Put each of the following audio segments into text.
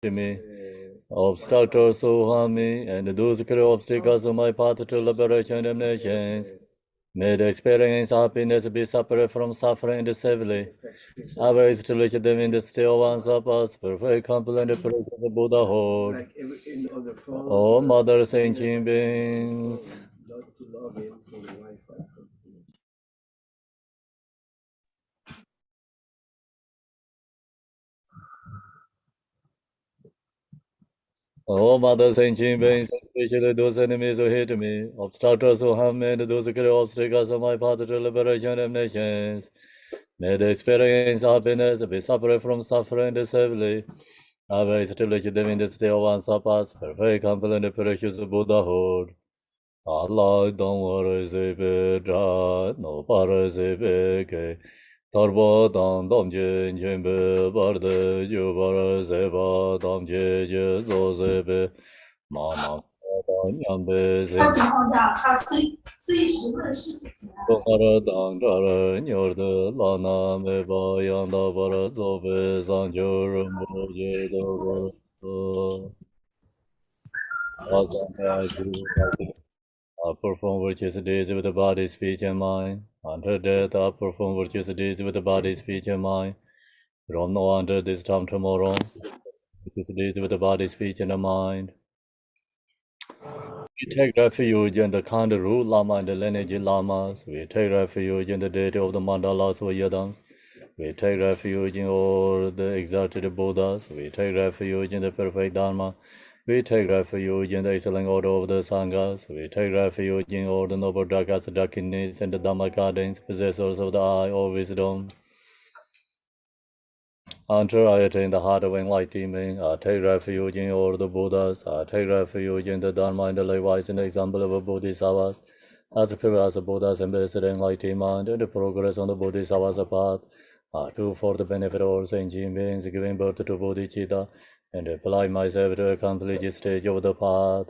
me. Obstructors who harm me, and those clear obstacles on my path to liberation and nations. May the experience happiness be separate from suffering and severely. I raise to reach them in the still ones of us, perfect complete and praise of the Buddhahood. Oh, Mother Sentient Beings. Oh, Mother Sentient Beings, especially those enemies who hate me, obstructors who harm me, and those clear obstacles on my path to liberation and nations. May the experience happiness be separate from suffering and severely. I will establish them in the still ones of us, perfect, complete, and precious Buddhahood. Allah don't worry, no parasipe, Tarbo dam dam jin jin be barde ju bar zeba dam je je zo zebe mama nyam be ze Tokara dang dara nyor de lana me ba yang da bar zo be zang jo rumbo je do go I perform virtuous deeds with the body, speech, and mind. Until death, I perform virtuous deeds with the body, speech, and mind. From now until this time tomorrow, virtuous deeds with the body, speech, and the mind. We take refuge in the kind root Lama and the lineage Lamas. We take refuge in the deity of the mandalas or Yadams. We take refuge in all the exalted Buddhas. We take refuge in the perfect Dharma. We take refuge in the excellent order of the Sanghas. We take refuge in all the noble Dakas, Dakinis, and the Dhammakadins, possessors of the eye or wisdom. Until I attain the heart of enlightenment, I take refuge in all the Buddhas. I take refuge in the Dharma and the likewise in the example of the Bodhisattvas. As pure as the Buddhas embrace the enlightenment and the progress on the Bodhisattva's path, I do for the benefit of all sentient beings, giving birth to bodhicitta, and apply myself to accomplish this stage of the path.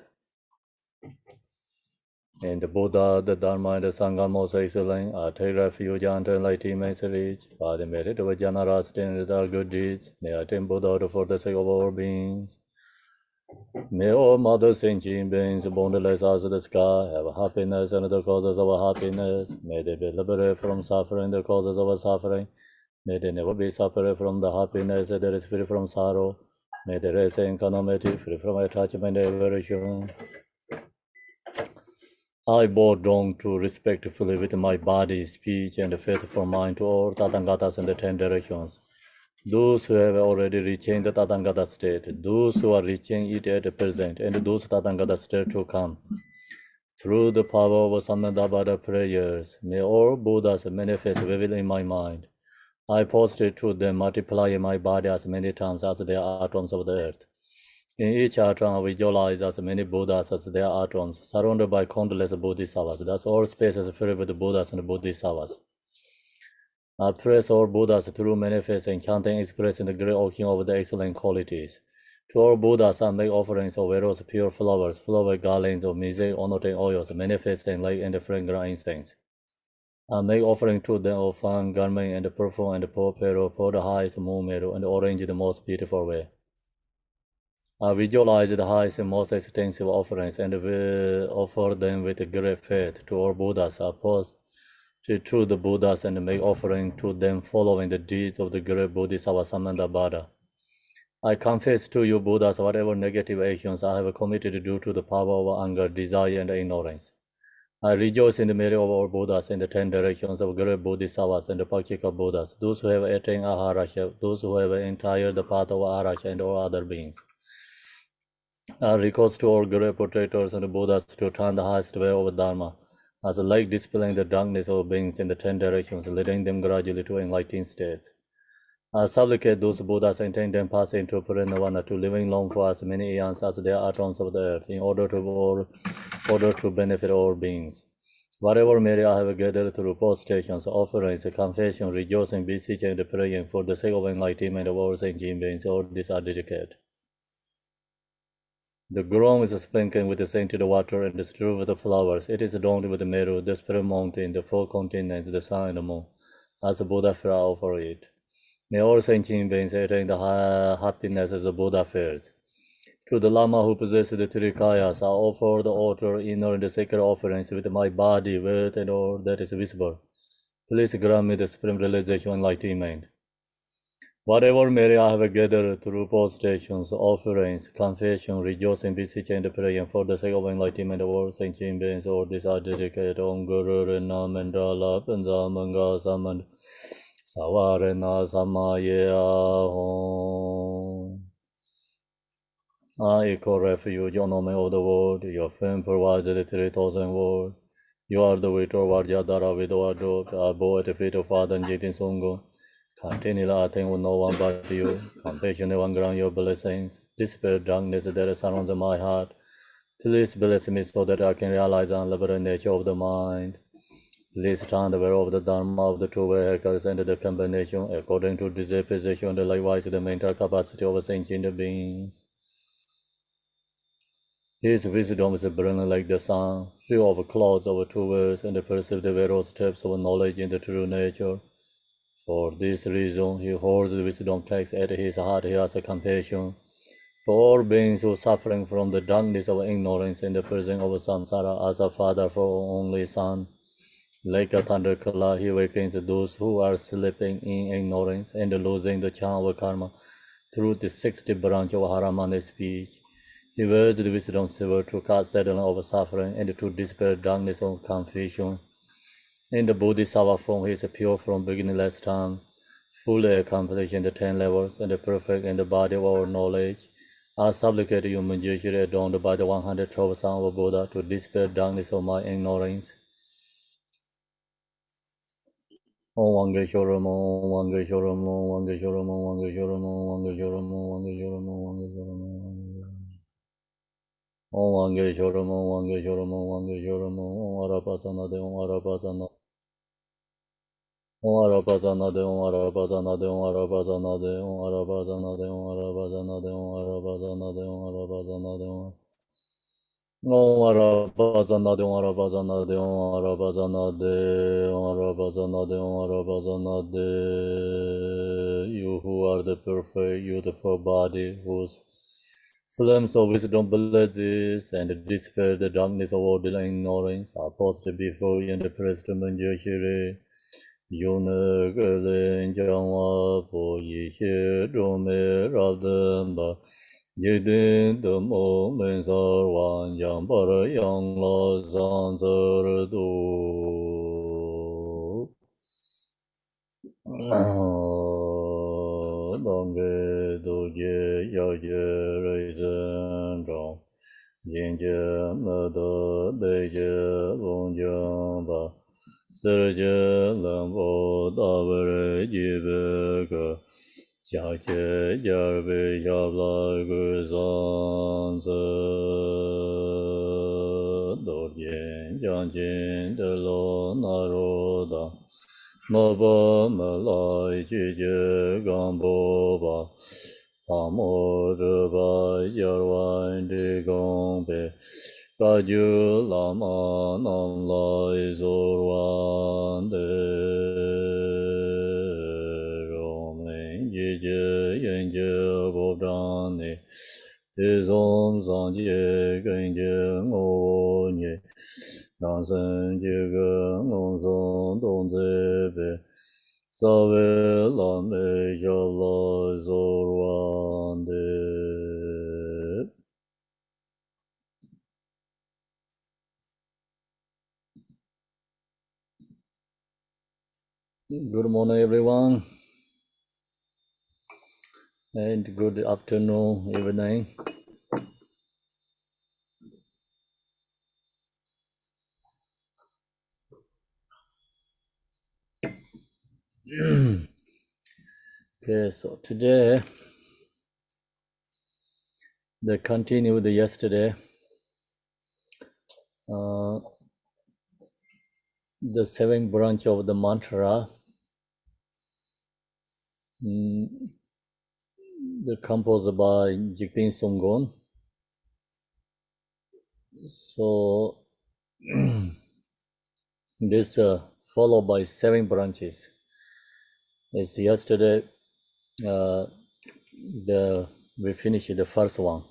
In the Buddha, the Dharma, and the Sangha most excellent, I take refuge until enlightenment is reached. By the merit of generosity and all good deeds, may I attain Buddhahood for the sake of all beings. May all Mother Sentient Beings, boundless as the sky, have happiness and the causes of happiness. May they be liberated from suffering, the causes of suffering. May they never be separate from the happiness that is free from sorrow. May they rest in equanimity, free from attachment and aversion. I bow down to respectfully with my body, speech, and faithful mind to all Tathangatas in the 10 directions. Those who have already reached the Tathagata state, those who are reaching it at the present, and those Tathagata state to come. Through the power of Sammadabhada prayers, may all Buddhas manifest vividly in my mind. I prostrate to them, multiplying my body as many times as there are atoms of the earth. In each atom, I visualize as many Buddhas as there are atoms, surrounded by countless Bodhisattvas. Thus, all spaces filled with Buddhas and Bodhisattvas. I praise all Buddhas through manifest and chanting, expressing the great walking of the excellent qualities. To all Buddhas, I make offerings of various pure flowers, flower garlands of music, honoring oils, manifesting light and fragrant incense. I make offering to them of fine garment and perfume and porpero, for the highest moon meadow, and orange the most beautiful way. I visualize the highest and most extensive offerings and will offer them with great faith to all Buddhas. I pause to the Buddhas and make offering to them following the deeds of the great Bodhisattva Samandabhada. I confess to you, Buddhas, whatever negative actions I have committed due to the power of anger, desire, and ignorance. I rejoice in the merit of all Buddhas in the 10 directions of great Bodhisattvas and the practical Buddhas, those who have attained Aharasha, those who have entered the path of Aharasha, and all other beings. I recourse to all great protectors and Buddhas to turn the highest way of Dharma, as a light dispelling the darkness of beings in the 10 directions, leading them gradually to enlightened states. I supplicate those Buddhas intend them pass into Parinirvana to living long for as many eons as there are atoms of the earth, in order to benefit all beings. Whatever merit I have gathered through prostrations, offerings, confession, rejoicing, beseeching, and praying for the sake of enlightenment of all sentient beings, all these are dedicated. The ground is sprinkled with the scented water and strewed with the flowers. It is adorned with the Meru, the spirit mountain, the four continents, the sun and the moon, as the Buddha fell over it. May all sentient beings attain the happiness as the Buddha feels. To the Lama who possesses the three kayas, I offer the altar, inner and the sacred offerings with my body, with and all that is visible. Please grant me the supreme realization and enlightenment. Whatever merit I have gathered through prostrations, offerings, confession, rejoicing, beseech, and prayer for the sake of enlightenment of all sentient beings, all these are dedicated on Guru Rena Mandala Panzamanga Saman Savarena Samaya Hom. I call refuge, your name of the world, your fame provides the 3,000 world. You are the waiter of Vajradhara with our dog, I bow at the feet of Father Jitin Songo. Continually, I think with no one but you. Compassion, one grant your blessings. Despair, darkness that surrounds my heart. Please bless me so that I can realize the unlimited nature of the mind. Please turn the way of the Dharma of the two vehicles and the combination according to disposition and likewise the mental capacity of sentient beings. His wisdom is brilliant like the sun, free of clouds of two worlds, and perceives the various steps of knowledge in the true nature. For this reason, he holds the wisdom text at his heart. He has a compassion for all beings who are suffering from the darkness of ignorance and the prison of samsara. As a father for only son, like a thunderclap, he awakens those who are sleeping in ignorance and losing the charm of karma through the 60 branch of Haramana speech. He wears the wisdom silver to cast sadness of suffering and to dispel darkness of confusion. In the Bodhisattva form, he is pure from beginningless time, fully accomplished in the 10 levels, and perfect in the body of our knowledge. I supplicate you, Manjushri, adorned by the 112 sons of Buddha, to dispel darkness of my ignorance. Om Wangeshwaram, Om Wangeshwaram, Om Wangeshwaram, Om Wangeshwaram, Om Wangeshwaram, Om Wangeshwaram, Om Wangeshwaram. Om Wangeshwaram, Om Wangeshwaram, Om Wangeshwaram, Om Arapasana De, Om Arapasana. Om Arapasana De, Om Arapasana De, Om Arapasana De, Om Arapasana De, Om Arapasana De, Om Arapasana De, Om Arapasana De, Om Arapasana De, Om Arapasana De, Om Arapasana De, Om Arapasana De, Om Arapasana De. You who are the perfect, beautiful body, whose flames of wisdom blazes and dispel the darkness of ordinary ignorance, are posted before you in the present Joshire. Yone gelen jangwa po yi xie zhong me ra den ba, yi den de mo men sar wan yang pa re yang la zang zi re du. Dong ge du jie yao jie rei zhen zhong, yin jie me de bei jie gong jiang ba. Serje lambo davere jibe ge, jia jie jar be jia bla ge zang ze, do jian jiang jin de lo na ro da, ma ba ma lai ji jie gang bo ba, pa mo zhe ba yer wan de gong be. Ba ju la ma nam lai zur wan de, rong men ji je yen je bo zhang ne, de zong zang jie gen jie ngo wo nye, rang sen jie ge ngong zong dong zi be, sa we la me jia lai zur wan de. Good morning, everyone, and good afternoon, evening. Okay, so today, they continued yesterday. The seventh branch of the mantra, the composed by Jigten Songgon. So this followed by 7 branches. As yesterday we finished the first one,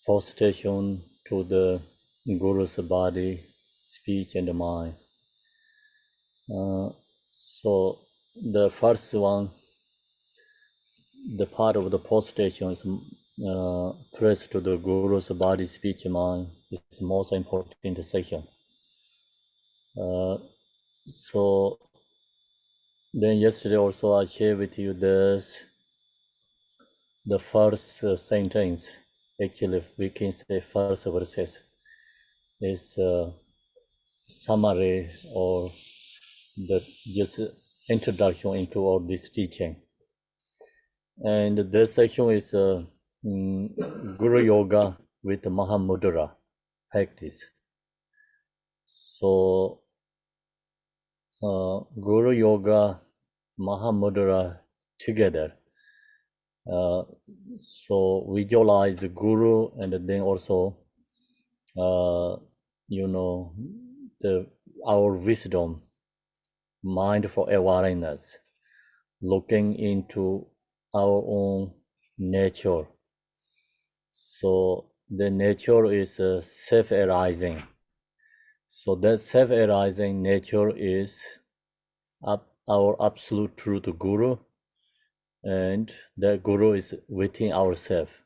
prostration to the Guru's body, speech, and mind. So the first one, the part of the prostration is praise to the Guru's body, speech, and mind. It's the most important section. So then yesterday also I shared with you this, the first sentence, actually we can say first verses, is summary or the just introduction into all this teaching. And this section is Guru Yoga with Mahamudra practice. So Guru Yoga, Mahamudra together. So visualize the Guru, and then also, our wisdom, mindful awareness, looking into our own nature. So the nature is self-arising. So that self-arising nature is our absolute truth Guru, and that Guru is within ourselves.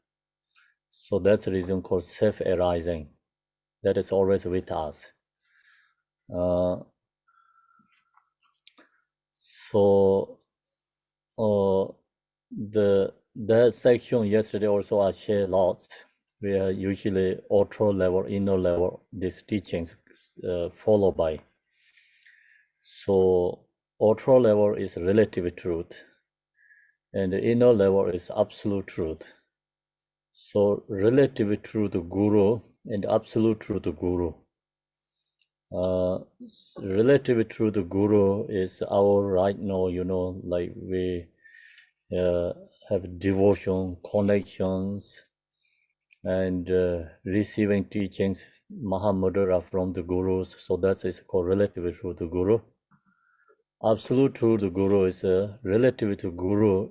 So that's the reason called self-arising. That is always with us. That section yesterday also I shared lots. We are usually outro level, inner level, these teachings followed by. So outro level is relative truth, and the inner level is absolute truth. So relative truth Guru and absolute truth Guru. Relative truth Guru is our right now, like we have devotion, connections, and receiving teachings, Mahamudra from the Gurus. So that is called relative truth Guru. Absolute truth Guru is relative to Guru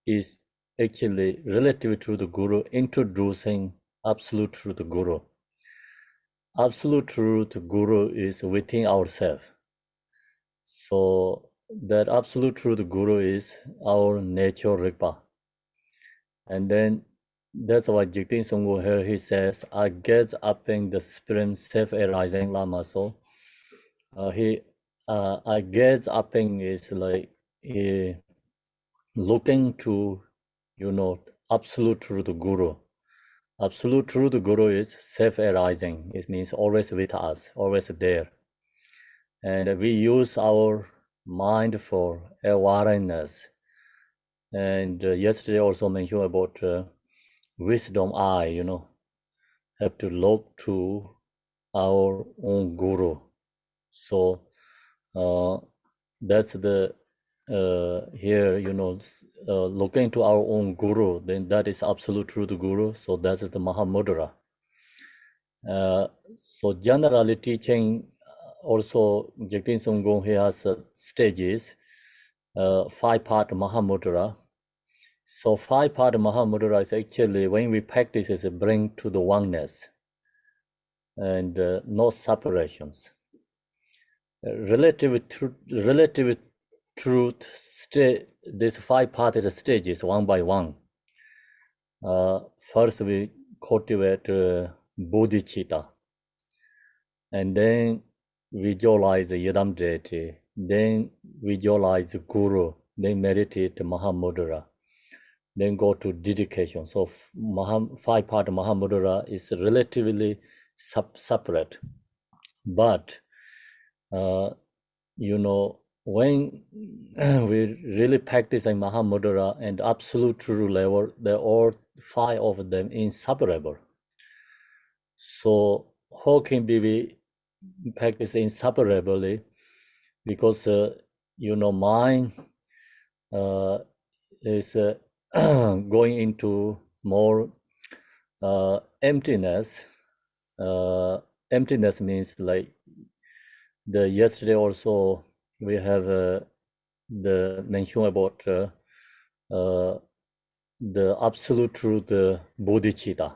is actually relative to the Guru introducing absolute truth Guru. Absolute truth Guru is within ourselves. So that absolute truth Guru is our nature Rigpa. And then that's why Jigten Songbo here he says, I gaze up in the supreme self-arising Lama. So I gaze up in is like looking to, absolute truth Guru. Absolute truth Guru is self-arising. It means always with us, always there. And we use our mind for awareness. And yesterday also mentioned about wisdom eye, have to look to our own Guru. So that's the here, looking to our own Guru, then that is absolute truth Guru. So that is the Mahamudra. So generally teaching also Jigten Songgon, he has stages, 5-part Mahamudra. So 5-part Mahamudra is actually when we practice is bring to the oneness and no separations. Relative truth, this 5-part is stages one by one. First we cultivate bodhicitta, and then visualize Yadam deity, then visualize Guru, then meditate Mahamudra, then go to dedication. So 5-part Mahamudra is relatively separate, but when we really practice in Mahamudra and absolute true level, they're all 5 of them inseparable. So how can we practice inseparably? Because mind is going into more emptiness. Emptiness means like the yesterday also we have the mention about the absolute truth bodhicitta.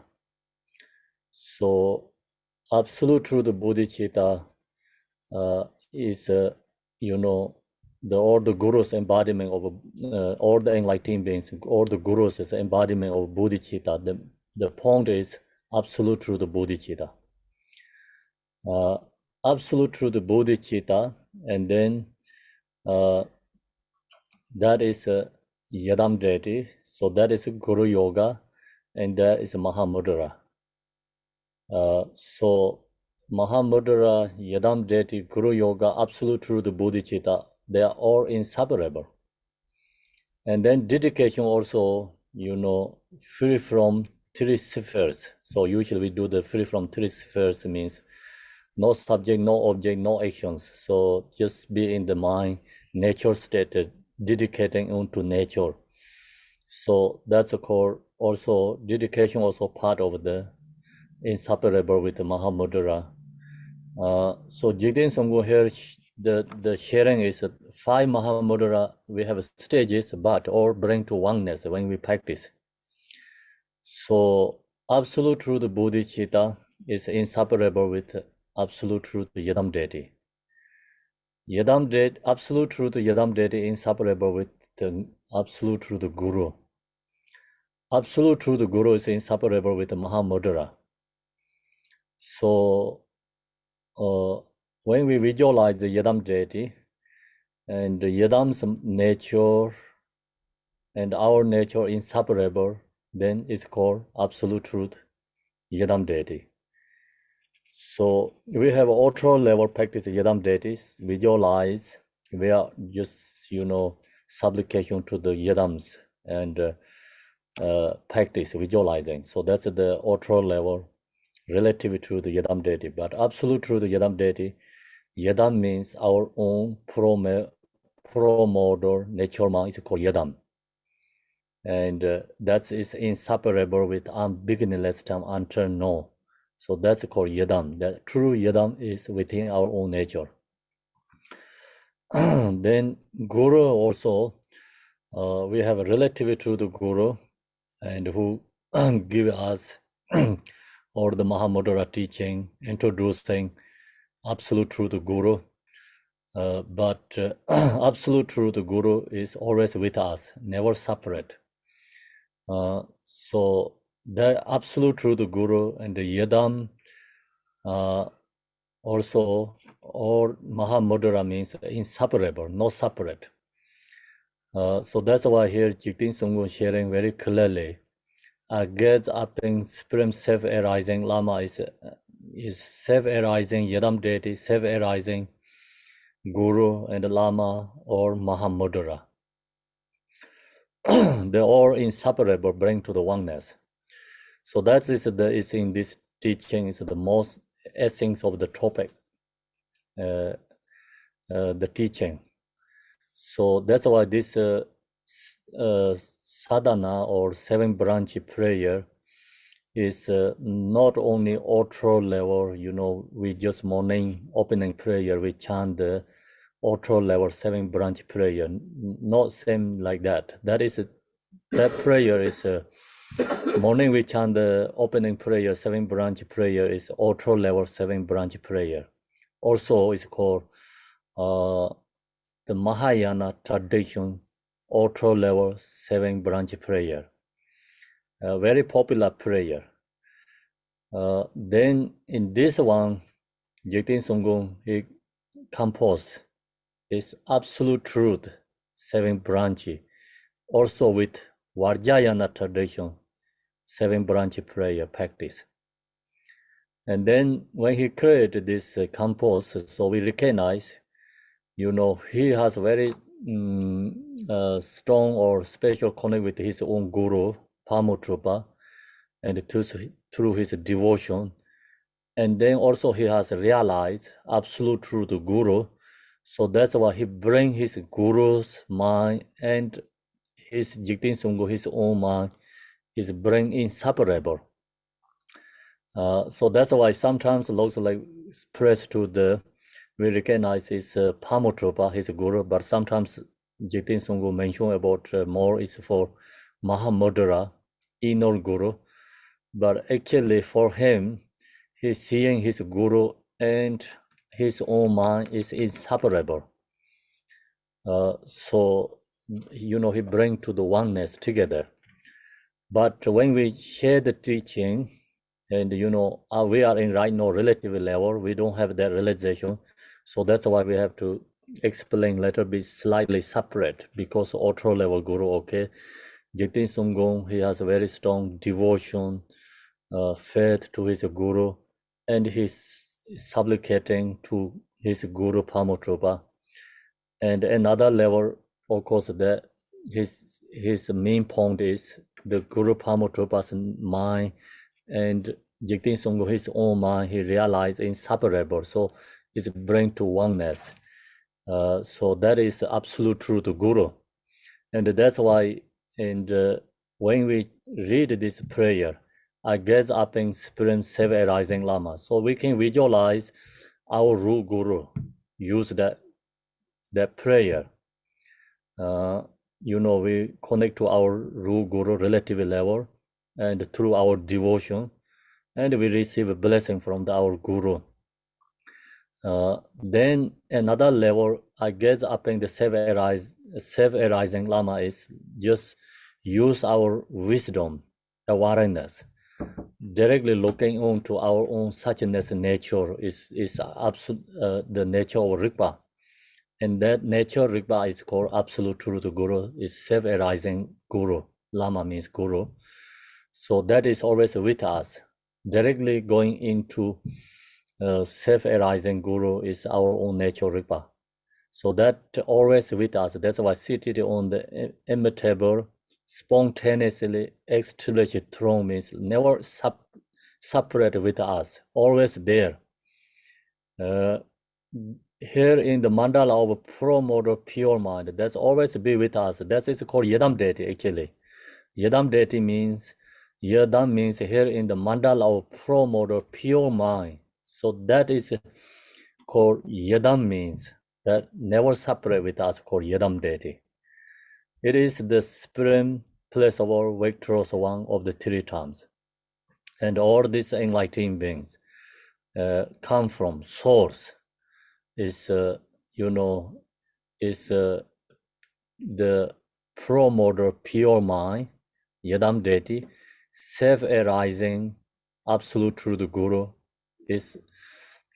So absolute truth bodhicitta is all the gurus embodiment of all the enlightened beings, all the gurus is embodiment of bodhicitta. The point is absolute truth bodhicitta. Absolute truth bodhicitta, and then that is Yadam deity. So that is Guru Yoga, and that is Mahamudra. So Mahamudra, Yadam deity, Guru Yoga, absolute truth bodhicitta, they are all inseparable. And then dedication also, free from three spheres. So usually we do the free from three spheres means no subject, no object, no actions. So just be in the mind, nature state, dedicating onto nature. So that's a core. Also, dedication also part of the inseparable with the Mahamudra. So Jigten Sangho here, the sharing is 5 Mahamudra. We have stages, but all bring to oneness when we practice. So absolute truth bodhicitta is inseparable with absolute truth Yadam deity. Yadam deity, absolute truth Yadam deity inseparable with the absolute truth Guru. Absolute truth Guru is inseparable with the Mahamudra. So when we visualize the Yadam deity and the Yadam's nature and our nature inseparable, then it's called absolute truth Yadam deity. So we have ultra level practice Yadam deities, visualize, we are just, supplication to the Yadams and practice visualizing. So that's the ultra level relative to the Yadam deity. But absolute truth Yadam deity, Yadam means our own promoter nature mind is called Yadam. And that is inseparable with beginningless time until no. So that's called Yadam. That true Yadam is within our own nature. Then Guru also, we have a relative to the Guru and who give us or the Mahamudra teaching, introducing absolute truth Guru. But absolute truth Guru is always with us, never separate. So the absolute truth Guru and the Yadam also, or Mahamudra means inseparable, not separate. So that's why here Jigten Sungho sharing very clearly. Gets up in supreme self-arising Lama is self-arising Yadam deity, self-arising Guru and Lama or Mahamudra. They're all inseparable, bring to the oneness. So that is in this teaching is the most essence of the topic, the teaching. So that's why this sadhana or 7 branch prayer is not only ultra level, we just morning opening prayer, we chant the ultra level 7 branch prayer, not same like that. That prayer is morning we chant the opening prayer, 7 branch prayer is ultra level 7 branch prayer. Also it's called the Mahayana tradition ultra level 7 branch prayer. Very popular prayer. Then in this one, Jigten Sungho, he composed is absolute truth, 7 branch, also with Vajrayana tradition, 7 branch prayer practice. And then when he created this compose, so we recognize, he has very strong or special connect with his own guru, Pamutrupa, and through his devotion. And then also he has realized absolute truth guru. So that's why he bring his guru's mind and his Jigten Sungho, his own mind, is bring inseparable. So that's why sometimes looks like expressed to we recognize his Pamutrupa, his guru, but sometimes Jigten Songgo mentioned about more is for Mahamudra, inner guru. But actually for him, he's seeing his guru and his own mind is inseparable. So, he bring to the oneness together. But when we share the teaching, and we are in right now relative level, we don't have that realization. So that's why we have to explain little bit slightly separate, because ultra level guru, okay, Jigten Sumgong, he has a very strong devotion, faith to his guru, and he's supplicating to his guru Pamotropa. And another level, of course, that his main point is the Guru Pamotropa's mind and Jigten Songgo, his own mind, he realized inseparable. So it's bring to oneness. So that is absolute truth to Guru. And that's why, and when we read this prayer, I gaze up in Supreme Seven Rising Lama. So we can visualize our Ru Guru use that prayer. We connect to our Ru Guru relative level and through our devotion, and we receive a blessing from our Guru. Then another level, I guess, up in the self-arising Lama is just use our wisdom, awareness, directly looking on to our own suchness nature is absolute, the nature of Rigpa. And that nature Rigpa is called Absolute Truth Guru, is self-arising Guru. Lama means Guru. So that is always with us. Directly going into self-arising Guru is our own nature Rigpa. So that always with us. That's why seated on the immutable, spontaneously established throne means never separate with us, always there. Here in the mandala of pro-motor pure mind, that's always be with us. That is called Yadam deity actually. Yadam deity means, Yadam means here in the mandala of pro-motor pure mind. So that is called Yadam means that never separate with us, called Yadam deity. It is the supreme place of our victorious one of the three times. And all these enlightened beings come from source. Is the promoter pure mind, Yadam deity, self-arising absolute truth Guru is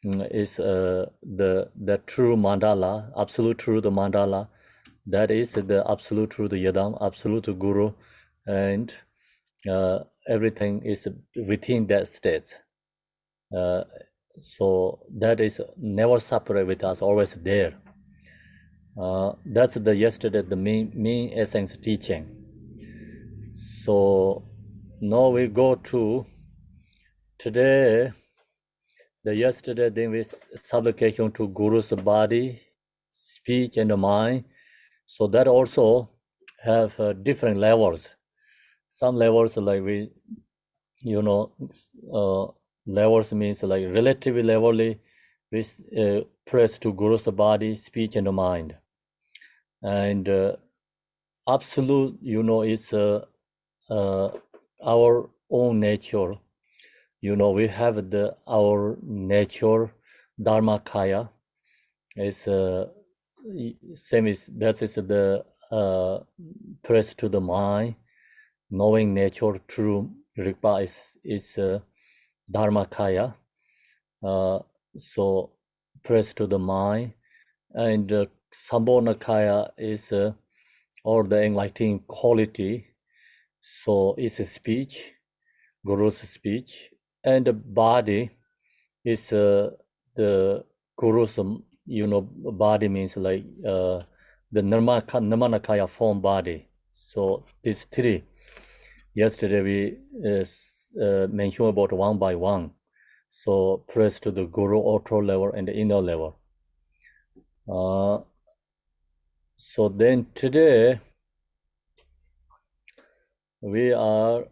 the true mandala, absolute truth mandala. That is the absolute truth Yadam, absolute Guru, and everything is within that state. So that is never separate with us, always there. That's the main essence teaching. So now we go to today. Yesterday, then we supplication to Guru's body, speech, and mind. So that also have different levels. Some levels like levels means like relatively levelly, we press to Guru's body, speech, and mind. And absolute, is our own nature. We have our nature, Dharmakaya, is same is that is the press to the mind, knowing nature, true Rigpa is Dharmakaya. So press to the mind, and Sambhonakaya is or the enlightening quality. So it's a speech, Guru's speech, and the body is the Guru's, body means like the Nirmanakaya form body. So these three, yesterday we mentioned about one by one. So press to the Guru outer level and the inner level. So then today we are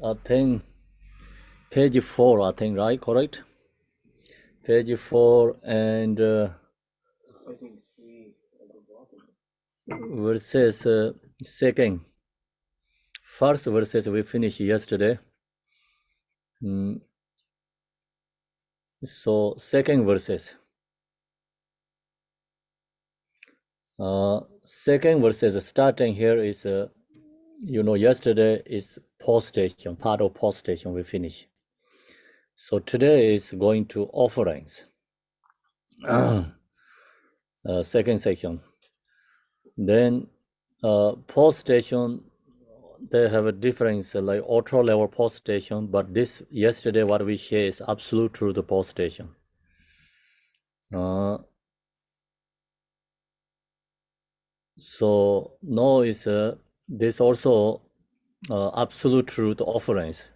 I think page 4, I think, right? Correct? Page 4 and verses second. First verses we finished yesterday. So second verses. Second verses starting here is yesterday is post station, part of post station we finish. So today is going to offerings. Second section. Then post station, they have a difference like auto level post station, but this yesterday what we share is absolute truth post station. So now is this also absolute truth offerings.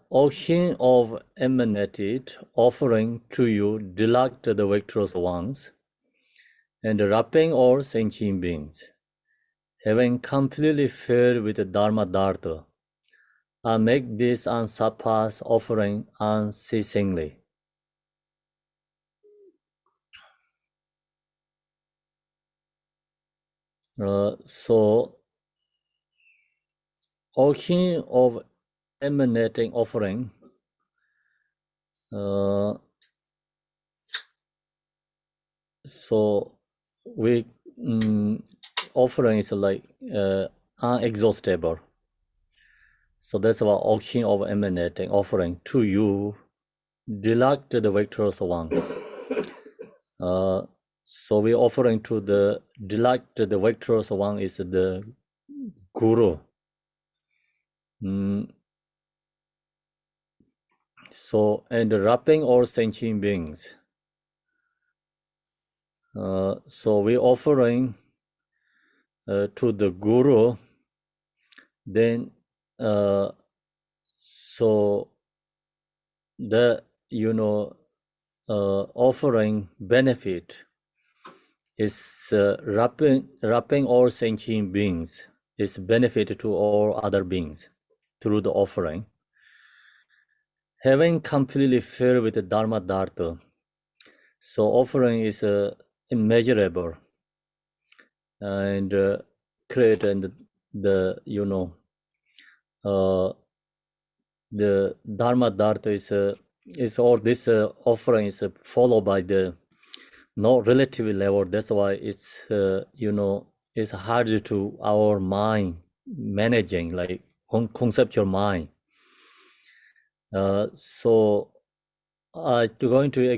Auction of emanated offering to you delight the victorious ones, and wrapping all sentient beings, having completely filled with the Dharma Dharta, I make this unsurpassed offering unceasingly. So, auction of emanating offering, so we offering is like unexhaustible. So that's our auction of emanating offering to you, delight the victorious one. So we offering to the delight the victorious one is the Guru. So and wrapping all sentient beings. So we offering to the Guru. Then so the offering benefit is wrapping all sentient beings is benefit to all other beings through the offering. Having completely filled with the Dharma Dharta, so offering is immeasurable and create and the the Dharma Dharta is all this offering is followed by the no relative level. That's why it's it's hard to our mind managing like conceptual mind. So I'm going to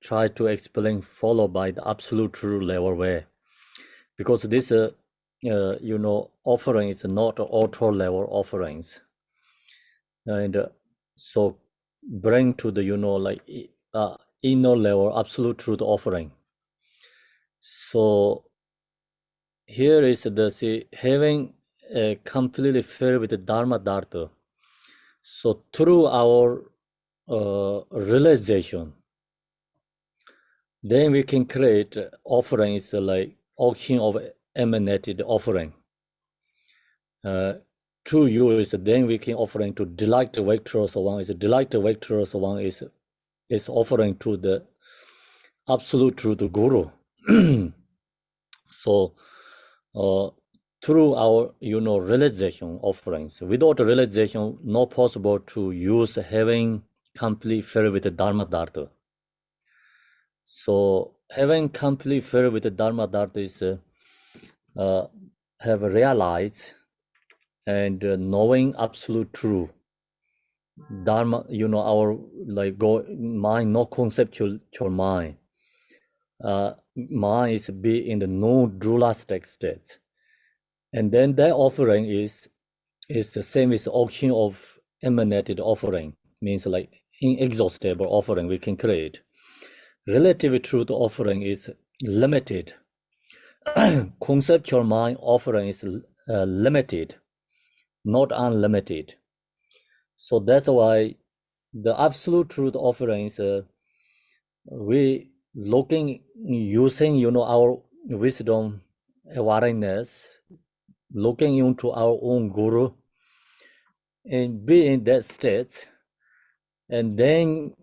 try to explain followed by the absolute true level way, because this offering is not auto level offerings, and so bring to the inner level absolute truth offering. So here is the having completely filled with the Dharma Dharta. So through our realization, then we can create offerings like auction of emanated offering. To you is then we can offering to delight the victorious one. Is delight the victorious one is offering to the absolute truth Guru. So through our realization offerings, without realization, not possible to use having complete filled with the Dharma Dharta. So having complete filled with the Dharma Dharta is have realized and knowing absolute true Dharma, our like mind, no conceptual mind. Mind is be in the non-dualistic states. And then that offering is the same as auction of emanated offering, means like inexhaustible offering we can create. Relative truth offering is limited. Conceptual mind offering is limited, not unlimited. So that's why the absolute truth offerings, we looking using our wisdom awareness, looking into our own Guru, and be in that state, and then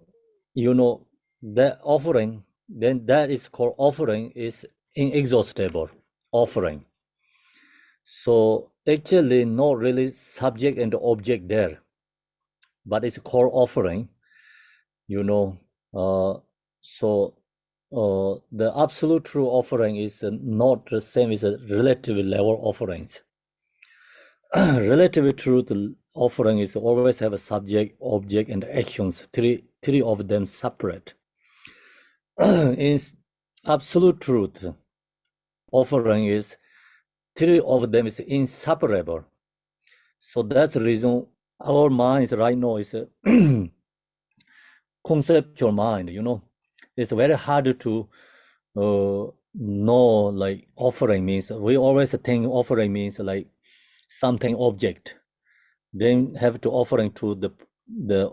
that offering, then that is called offering, is inexhaustible offering. So actually not really subject and object there, but it's called offering. So the absolute true offering is not the same as a relative level offerings. Relative truth offering is always have a subject, object, and actions, three of them separate. In absolute truth offering is three of them is inseparable. So that's the reason our minds right now is a conceptual mind. It's very hard to know like offering means. We always think offering means like something object, then have to offering to the the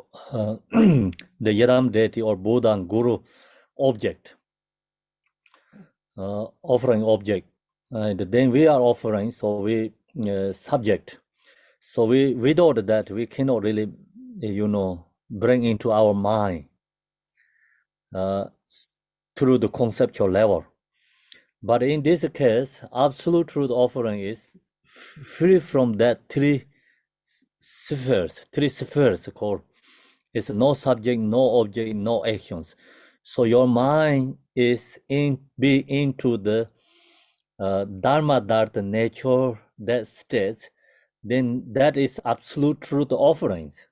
Yadam deity or Buddha and Guru object, offering object, and then we are offering, so we subject. So without that we cannot really bring into our mind through the conceptual level. But in this case, absolute truth offering is free from that three spheres called, it's no subject, no object, no actions. So your mind is be into the dharma dharta nature, that state, then that is absolute truth offerings.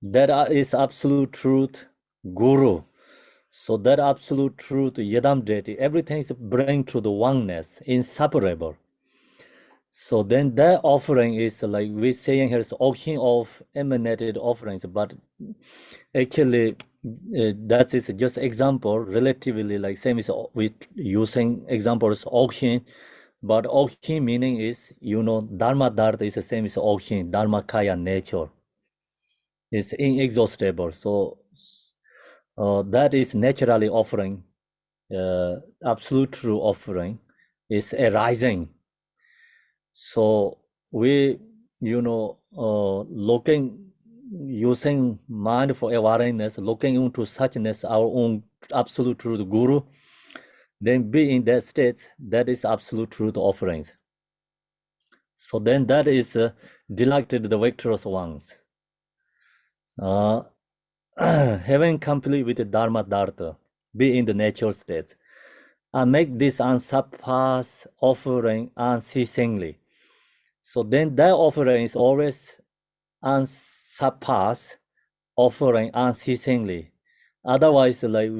That is absolute truth guru. So that absolute truth yadam deity, everything is bring to the oneness, inseparable. So then that offering is like we saying here is auction of emanated offerings, but actually that is just example, relatively like same as we using examples auction, but auction meaning is dharma dharta is the same as auction, dharma kaya nature. It's inexhaustible. So that is naturally offering, absolute true offering is arising. So we, looking, using mind for awareness, looking into suchness, our own absolute truth guru, then be in that state, that is absolute truth offerings. So then that is delighted the victorious ones. Having complete with the dharma dharta, be in the natural state, and make this unsurpassed offering unceasingly. So then that offering is always unsurpassed, offering unceasingly. Otherwise, like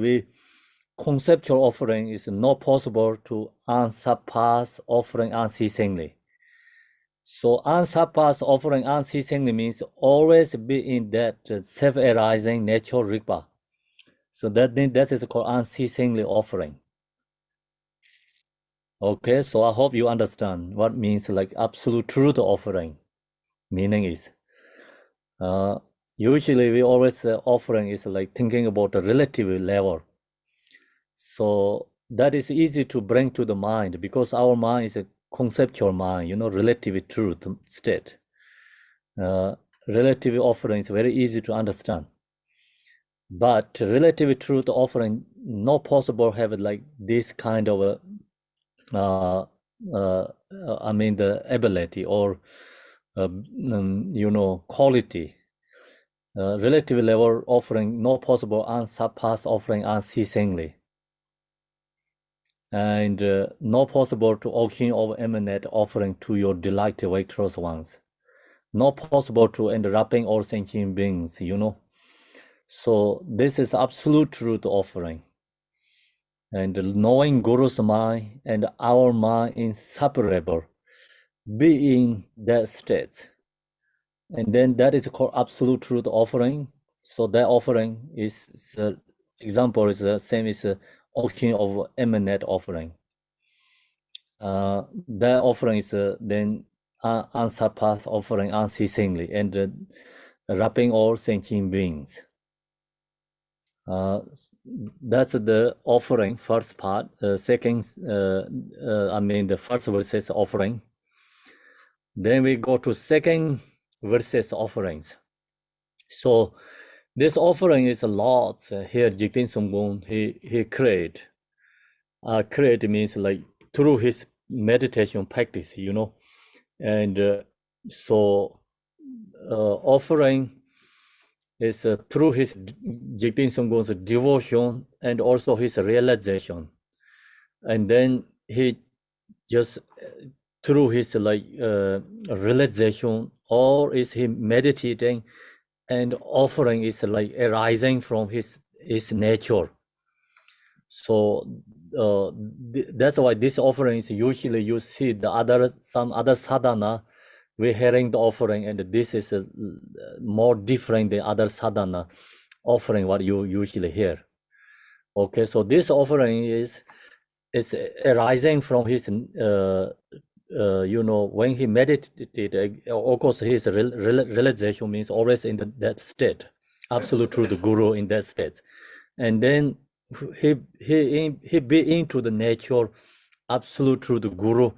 conceptual offering is not possible to unsurpassed offering unceasingly. So unsurpassed offering unceasingly means always be in that self-arising natural rigpa. So that is called unceasingly offering. Okay, so I hope you understand what means like absolute truth offering. Meaning is, usually we always offering is like thinking about a relative level. So that is easy to bring to the mind because our mind is a conceptual mind, relative truth state. Relative offering is very easy to understand. But relative truth offering not possible have like this kind of the ability or quality. Relative level offering not possible unsurpassed offering unceasingly, and not possible to auction of emanate offering to your delight victorious ones, not possible to enwrapping all sentient beings. So this is absolute truth offering. And knowing Guru's mind and our mind inseparable, be in that state. And then that is called absolute truth offering. So that offering is example is the same as auction of emanate offering. That offering is then unsurpassed offering unceasingly and wrapping all sentient beings. That's the offering, first part. Second, the first verse is offering. Then we go to second versus offerings. So this offering is a lot. Here Jigten Sumgun, he create. Create means like through his meditation practice, and so offering is through his Jigten Sumgun's devotion and also his realization. And then he just through his realization, or is he meditating, and offering is like arising from his nature. So that's why this offering is usually you see some other sadhana we're hearing the offering, and this is more different than other sadhana offering what you usually hear. Okay, so this offering is arising from his when he meditated, of course his realization means always in that state, absolute truth guru in that state, and then he be into the nature, absolute truth guru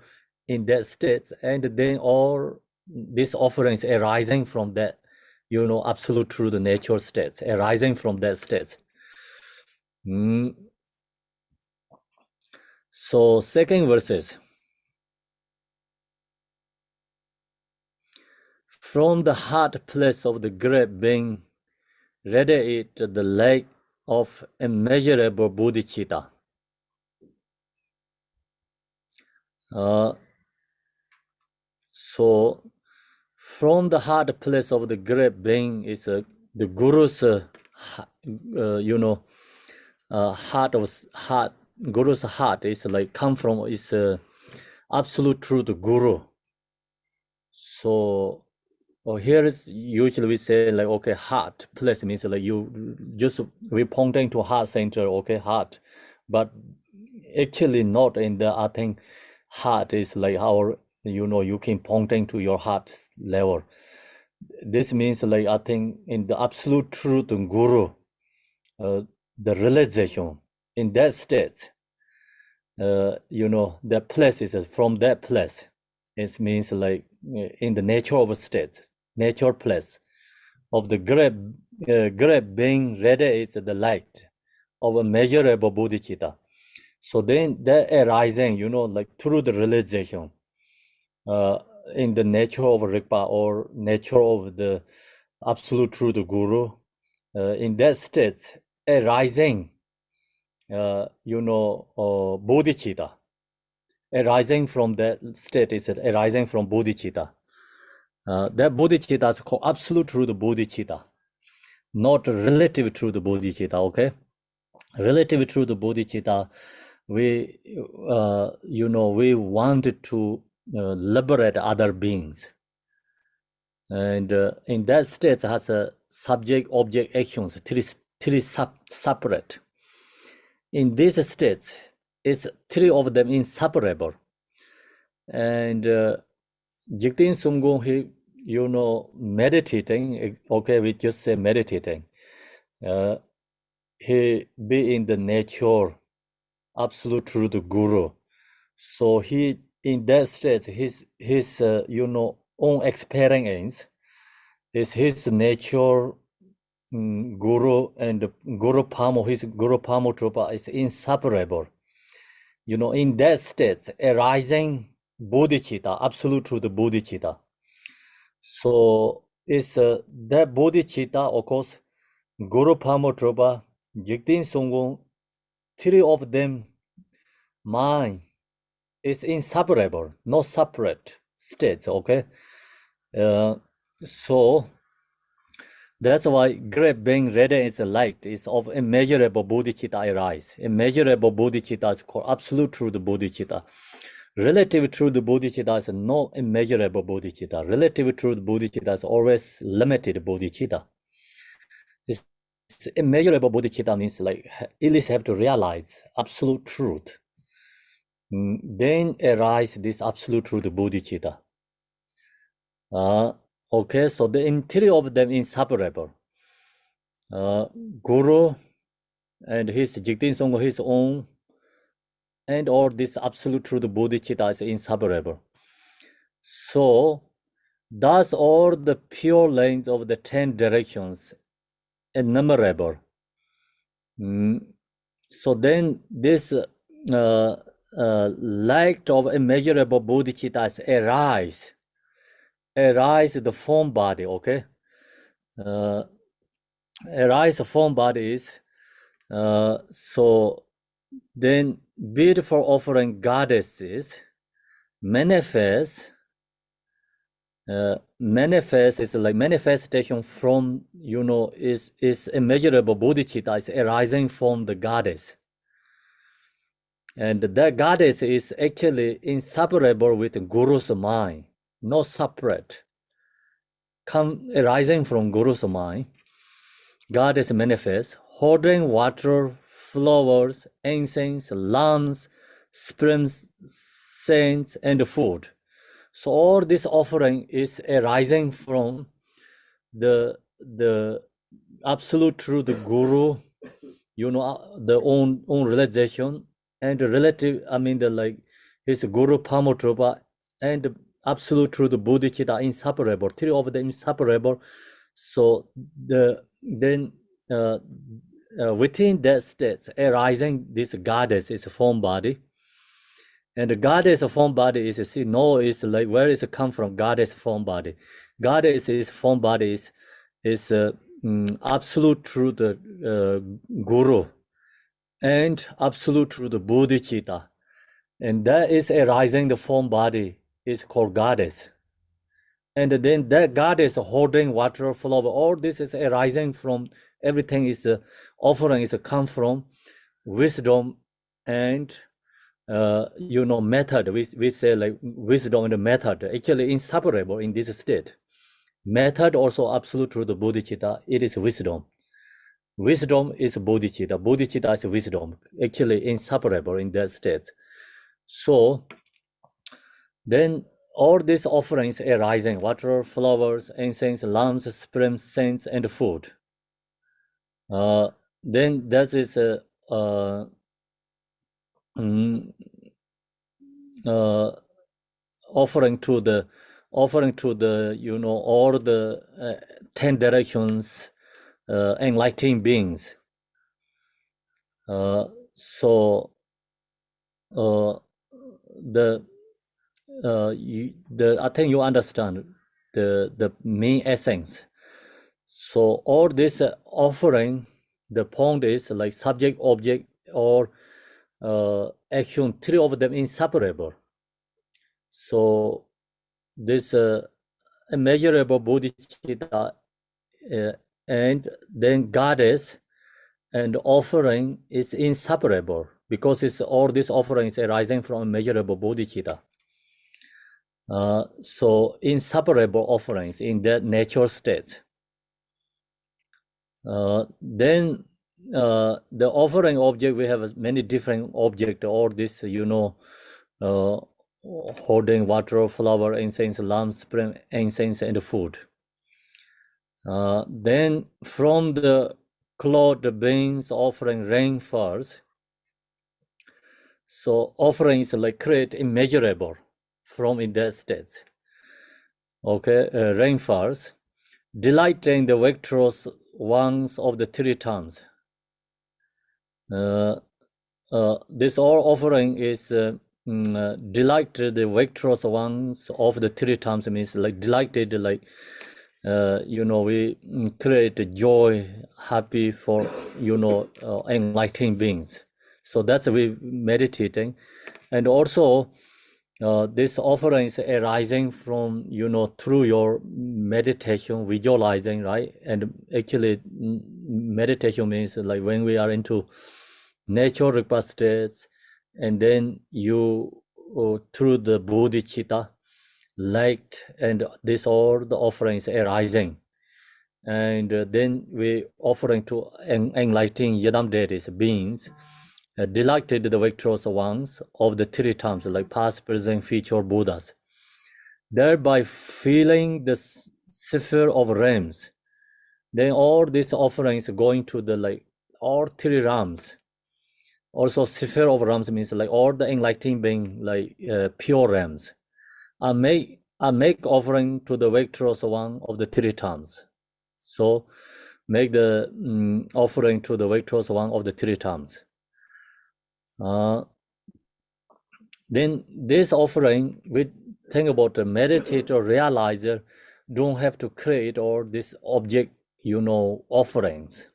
in that state, and then all these offerings arising from that, absolute truth nature states, arising from that state. So second verses. From the heart place of the great being radiate the light of immeasurable bodhicitta. So from the heart place of the great being is the Guru's heart. Guru's heart is like come from is absolute truth Guru. So here is usually we say like, okay, heart place means like you just we pointing to heart center, okay, heart, but actually not in the, I think heart is like our, you can pointing to your heart level. This means like, I think in the absolute truth Guru, the realization in that state, that place is from that place. It means like in the nature of a state, nature place of the great being radiates the light of a measurable bodhicitta. So then that arising, like through the realization in the nature of Rigpa or nature of the absolute truth Guru, in that state arising, bodhicitta. Arising from that state is arising from bodhicitta. That bodhicitta is called absolute truth bodhicitta, not relative truth bodhicitta, okay? Relative truth bodhicitta, we want to liberate other beings. And in that state has a subject, object, actions, three separate. In these states, it's three of them inseparable. And Jigten Sumgun, he, meditating, okay, we just say meditating. He be in the nature, absolute truth Guru. So he, in that state, his own experience is his nature, Guru, and Guru Pamo, his Guru Pamo Trupa is inseparable. In that state, arising bodhicitta, absolute truth bodhicitta. So it's that bodhicitta, of course, Guru Pamo Trupa, Jigten Sumgun, three of them, mind is inseparable, not separate states, okay? So that's why great being radiant is light is of immeasurable bodhicitta arise. Immeasurable bodhicitta is called absolute truth bodhicitta. Relative truth bodhicitta is no immeasurable bodhicitta. Relative truth bodhicitta is always limited bodhicitta. It's immeasurable bodhicitta means like at least have to realize absolute truth. Then arise this absolute truth bodhicitta. Okay, so the three of them inseparable. Guru and his Jigten Sumgun, his own, and all this absolute truth bodhicitta is inseparable. So thus all the pure lanes of the 10 directions innumerable. So then this light of immeasurable bodhicittas arise the form body, okay? Arise form bodies. So then beautiful offering goddesses manifest is like manifestation from, is immeasurable bodhicitta is arising from the goddess. And that goddess is actually inseparable with Guru's mind, not separate. Arising from Guru's mind, goddess manifests, holding water, flowers, incense, lamps, springs, saints, and food. So all this offering is arising from the absolute truth, the Guru, the own realization, and the relative, his Guru Pamotrupa and the absolute truth, the Bodhicitta, inseparable, three of them inseparable. So within that state, arising this goddess is a form body. And the goddess form body is like where is it come from? Goddess form body. Goddess is form body is absolute truth, Guru, and absolute truth, Bodhicitta, and that is arising the form body is called goddess. And then that goddess holding water, flower, all this is arising from everything is offering is come from wisdom and method. We say like wisdom and method actually inseparable in this state. Method also absolute truth bodhicitta. It is wisdom. Wisdom is bodhicitta. Bodhicitta is wisdom. Actually inseparable in that state. So then all these offerings arising: water, flowers, incense, lamps, springs, saints, and food. Then that is offering to the all the 10 directions enlightened beings. So I think you understand the main essence. So all this offering, the point is like subject, object, or action, three of them inseparable. So this immeasurable bodhicitta and then goddess and offering is inseparable because it's all these offerings arising from immeasurable bodhicitta. So inseparable offerings in that natural state. Then the offering object, we have many different objects, all this, holding water, flower, incense, lamp, spring, incense, and food. Then from the cloud beings offering rainfalls. So offerings like create immeasurable from in that state. Okay, rainfalls, delighting the victorious ones of the three times. This all offering is delighted the victorious ones of the three times, means like delighted, like we create joy, happy for enlightened beings. So that's we meditating, and also this offering is arising from through your meditation, visualizing, right? And actually meditation means like when we are into natural Rigpa states, and then you through the bodhicitta light, and this all the offerings arising, and then we offering to enlightening yadam deities, beings, delighted the victorious ones of the three times, like past, present, future Buddhas, thereby filling the sphere of realms. Then all these offerings going to the like all three realms. Also sphere of realms means like all the enlightened being, like pure realms, are made make offering to the victorious one of the 3 times. So make the offering to the victorious one of the 3 times. Then this offering, we think about the meditator, realizer, don't have to create all this object, offerings.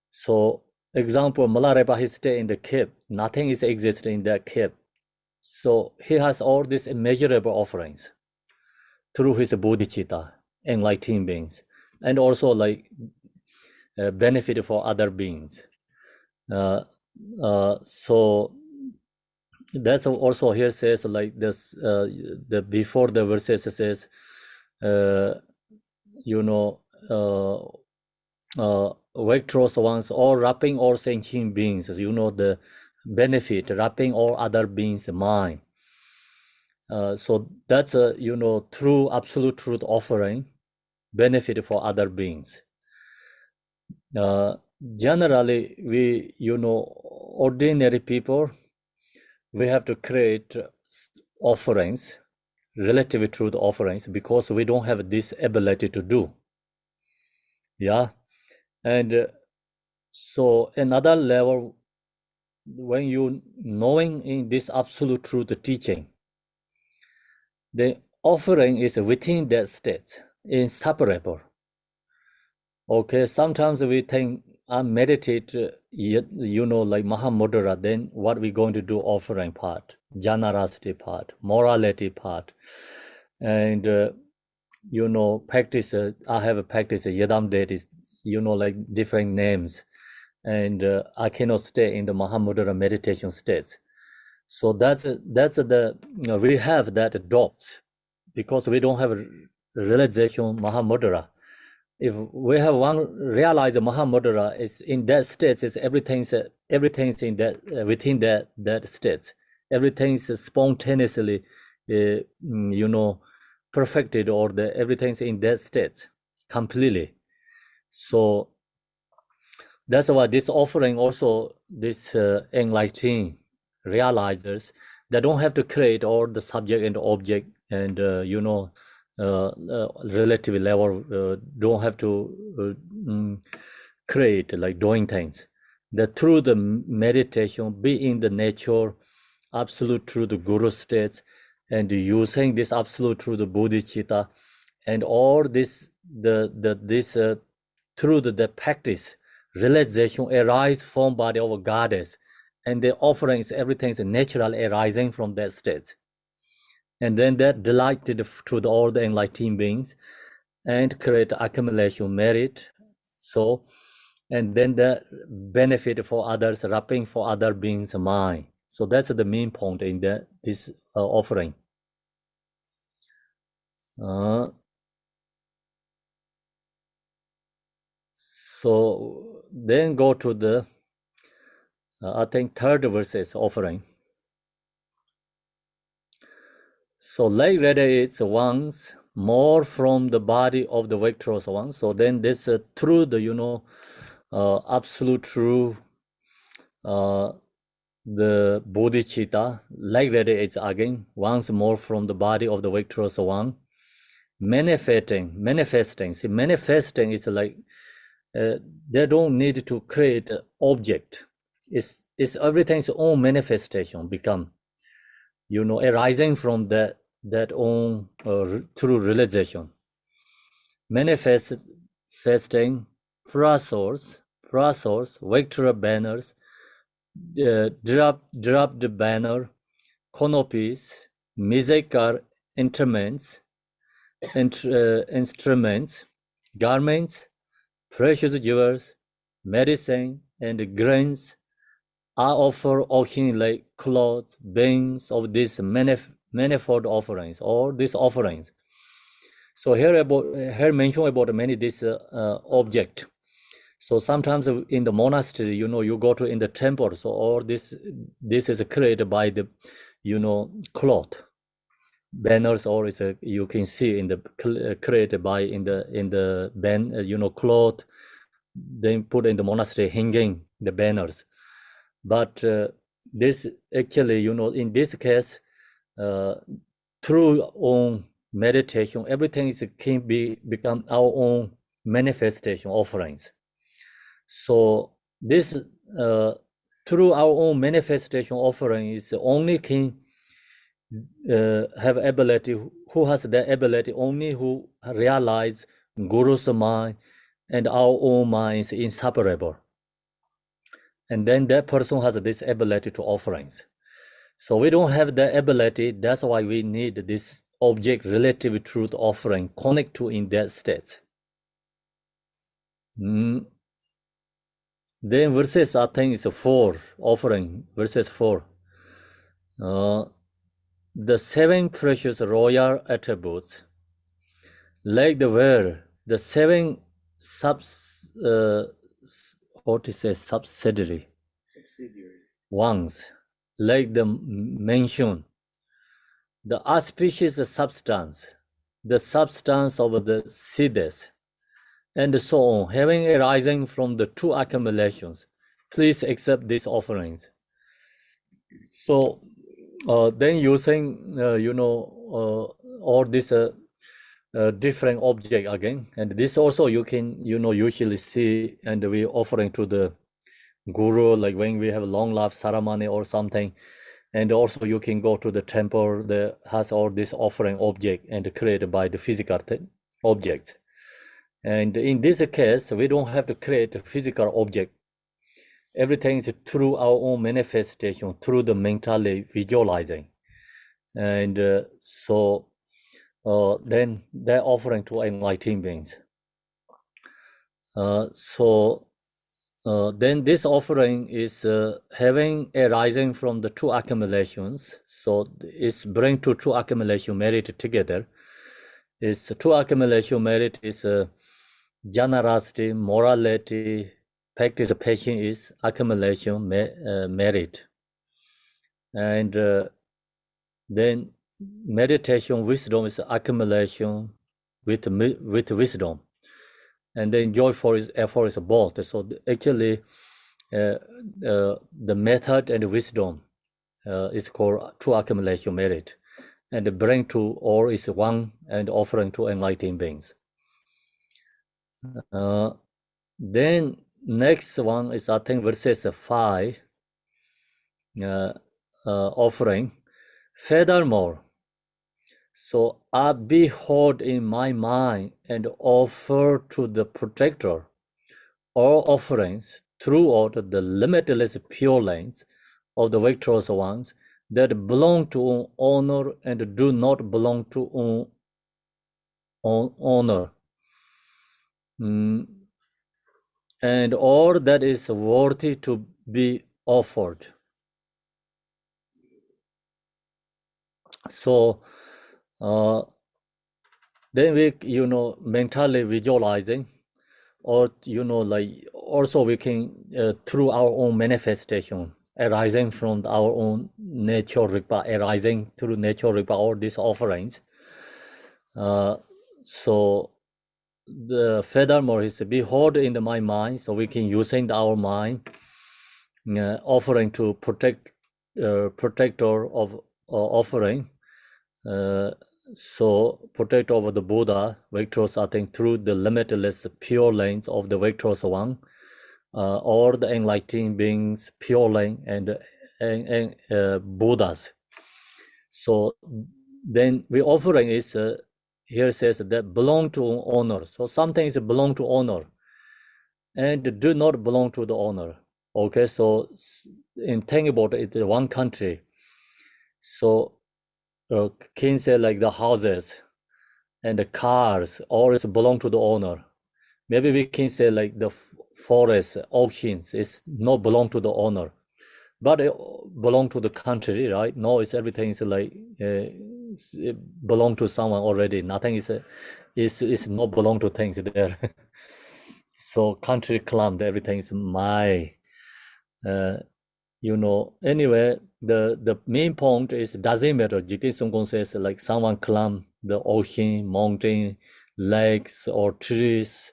So example, Malarepa, he stay in the cave, nothing is existing in that cave. So he has all these immeasurable offerings through his bodhicitta, enlightened beings, and also like benefit for other beings. So that's also here says like this, the before the verses says, victorious ones, or wrapping all sentient beings, the benefit, wrapping all other beings' mind. So that's a, true absolute truth offering, benefit for other beings. Generally, we, ordinary people, we have to create offerings, relative truth offerings, because we don't have this ability to do. Yeah. And so another level, when you knowing in this absolute truth teaching, the offering is within that state, inseparable. Okay, sometimes we think I meditate, like Mahamudra, then what we going to do offering part, generosity part, morality part, and practice. I have a practice, Yadam date is, like different names, and I cannot stay in the Mahamudra meditation states. So that's the we have that dots because we don't have a realization Mahamudra. If we have one realize Mahamudra is in that state, is everything's in that within that state. Everything's spontaneously, perfected, or everything's in that state completely. So that's why this offering also this enlightening realizers, they don't have to create all the subject and object and relative level, don't have to create like doing things. That through the meditation, be in the nature, absolute truth, the guru states, and using this absolute truth, the bodhicitta, and all this through the practice, realization arise from body of a goddess, and the offerings, everything is natural arising from that state. And then that delighted to all the enlightened beings and create accumulation merit. So, and then the benefit for others, wrapping for other beings' mind. So that's the main point in this offering. So then go to the, I think, third verses offering. So like that is once more from the body of the victorious one. So then this through the absolute true the bodhicitta, like that is again once more from the body of the victorious one, manifesting. See, manifesting is like they don't need to create an object. It's everything's own manifestation become, arising from that own through realization. Manifesting prasours, victory banners, dropped banner, canopies, musical instruments, garments, precious jewels, medicine, and grains are offered auction like clothes, beings of these manifold offerings, or these offerings. So here mention about many this object. So sometimes in the monastery, you go to in the temple, so all this is created by the, cloth, banners, or is you can see in the created by in the band, cloth, then put in the monastery hanging the banners. But this actually, in this case, through own meditation, everything can become our own manifestation offerings. So this through our own manifestation offering is only can have ability, who has the ability, only who realize Guru's mind and our own mind is inseparable. And then that person has this ability to offerings. So we don't have the ability, that's why we need this object relative truth offering connect to in that state. Then verses, I think it's 4, offering, verses 4. The 7 precious royal attributes, like the where the 7 subsidiary ones, like the mention, the auspicious substance, the substance of the seeds, and so on, having arising from the 2 accumulations, please accept these offerings. So then using all this different object again, and this also you can usually see, and we offering to the guru, like when we have a long life ceremony or something, and also you can go to the temple that has all this offering object and created by the physical objects. And in this case, we don't have to create a physical object. Everything is through our own manifestation, through the mentally visualizing. And so then they're offering to enlightened beings. Then this offering is having arising from the 2 accumulations. So it's bring to 2 accumulation merit together. It's 2 accumulation merit is generosity, morality, practice patience is accumulation merit. And then meditation wisdom is accumulation with wisdom. And then joyful is effort is both. So actually the method and wisdom is called 2 accumulation merit. And the bring to all is 1 and offering to enlightened beings. Then next one is I think verses 5 offering. Furthermore, so I behold in my mind and offer to the protector all offerings throughout the limitless pure lanes of the victorious ones that belong to honor and do not belong to honor. And all that is worthy to be offered. So then we mentally visualizing, or like also we can through our own manifestation arising from our own nature ripa, arising through nature ripa, all these offerings. So the furthermore is behold in my mind, so we can using our mind offering to protector of offering. So protect over the Buddha, victorious, I think, through the limitless pure lanes of the victorious one, or the enlightened beings, pure lane and Buddhas. So then we offering is here says that belong to honor. So something is belong to honor and do not belong to the honor. Okay, so in think about it, one country. So can say like the houses and the cars always belong to the owner. Maybe we can say like the forest, oceans is not belong to the owner, but it belong to the country, right? No, it's everything is like it belong to someone already. Nothing is not belong to things there. So country claimed everything is my. Anyway, the main point is doesn't matter. Jiten Songkong says like someone climb the ocean, mountain, lakes, or trees,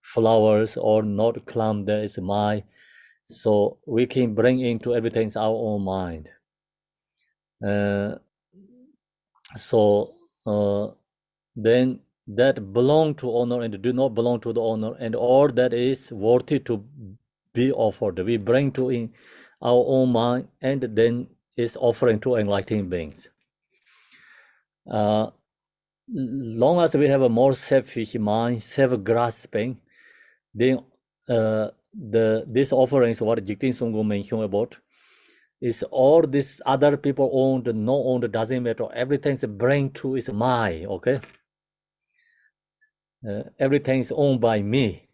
flowers, or not climb, that is my. So we can bring into everything our own mind. So then that belong to owner and do not belong to the owner, and all that is worthy to be offered, we bring to in our own mind, and then is offering to enlightened beings. Long as we have a more selfish mind, self-grasping, then this offering is what Jigten Sunggu mentioned about. Is all this other people owned, no owned, doesn't matter. Everything's bring to is mine, okay? Everything is owned by me.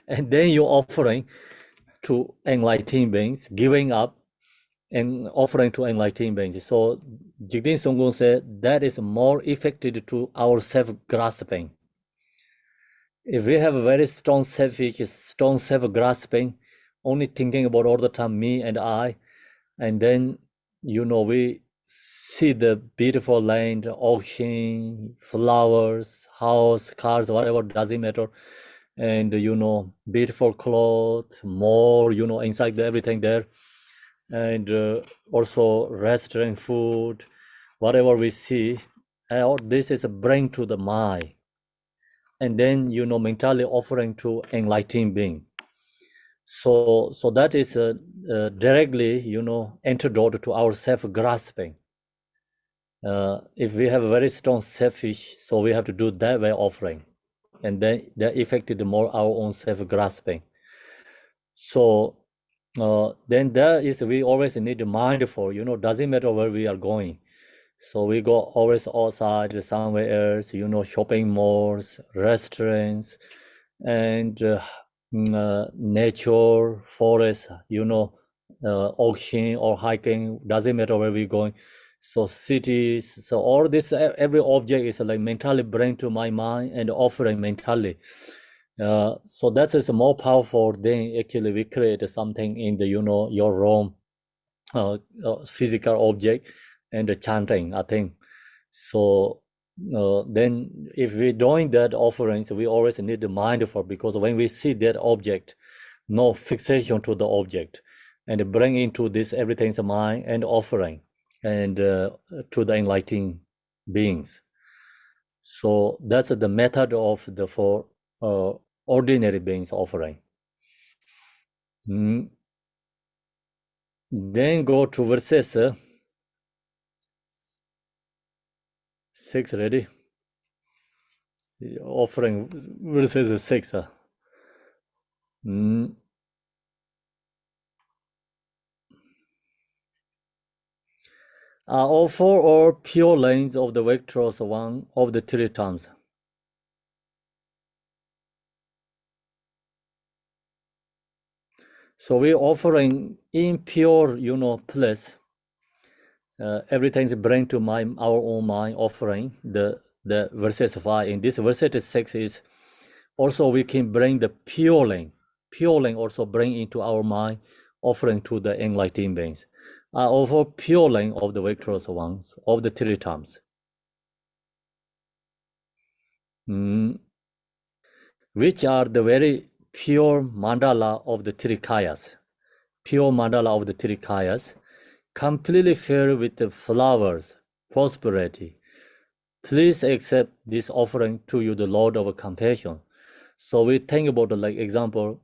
And then you're offering to enlightened beings, giving up and offering to enlightened beings. So Jigten Sunggu said that is more effective to our self-grasping. If we have a very strong selfish, strong self-grasping, only thinking about all the time me and I, and then we see the beautiful land, ocean, flowers, house, cars, whatever, doesn't matter, and beautiful clothes, more, inside everything there, and also restaurant food, whatever we see, all this is a bring to the mind, and then mentally offering to enlightened being. So that is directly antidote to our self-grasping. If we have a very strong selfish, so we have to do that way offering, and then that affected more our own self-grasping. So then there is, we always need mindful, doesn't matter where we are going. So we go always outside, somewhere else, shopping malls, restaurants, and nature, forest, ocean or hiking, doesn't matter where we're going. So cities, so all this, every object is like mentally bring to my mind and offering mentally. So that is more powerful than actually we create something in the, your room, physical object and the chanting, I think. So then if we're doing that offerings, we always need to be mindful, because when we see that object, no fixation to the object, and bring into this everything's mind and offering, and to the enlightened beings. So that's the method of the for ordinary beings offering. Then go to verses 6, ready? Offering verses 6. Offer all pure lanes of the victorious one of the three times. So we're offering impure, place. Everything's bring to our own mind, offering the verses 5. In this verses 6 is also we can bring the pure lane. Pure lane also bring into our mind, offering to the enlightened beings. Offer pure lane of the victorious ones of the three times. Which are the very pure mandala of the three kayas. Pure mandala of the three kayas, completely filled with the flowers, prosperity. Please accept this offering to you, the Lord of compassion. So we think about the example,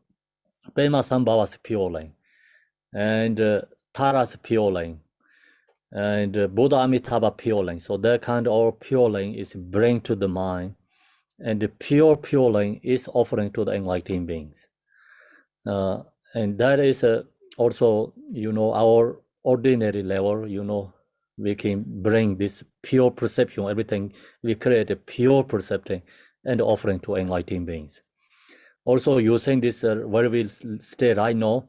Pema Sambhava's pure lane, and Tara's pure lane, and Buddha Amitabha pure lane. So that kind of pure lane is bring to the mind, and the pure lane is offering to the enlightened beings. And that is also, our ordinary level, we can bring this pure perception, everything, we create a pure perception and offering to enlightened beings. Also using this where we stay right now,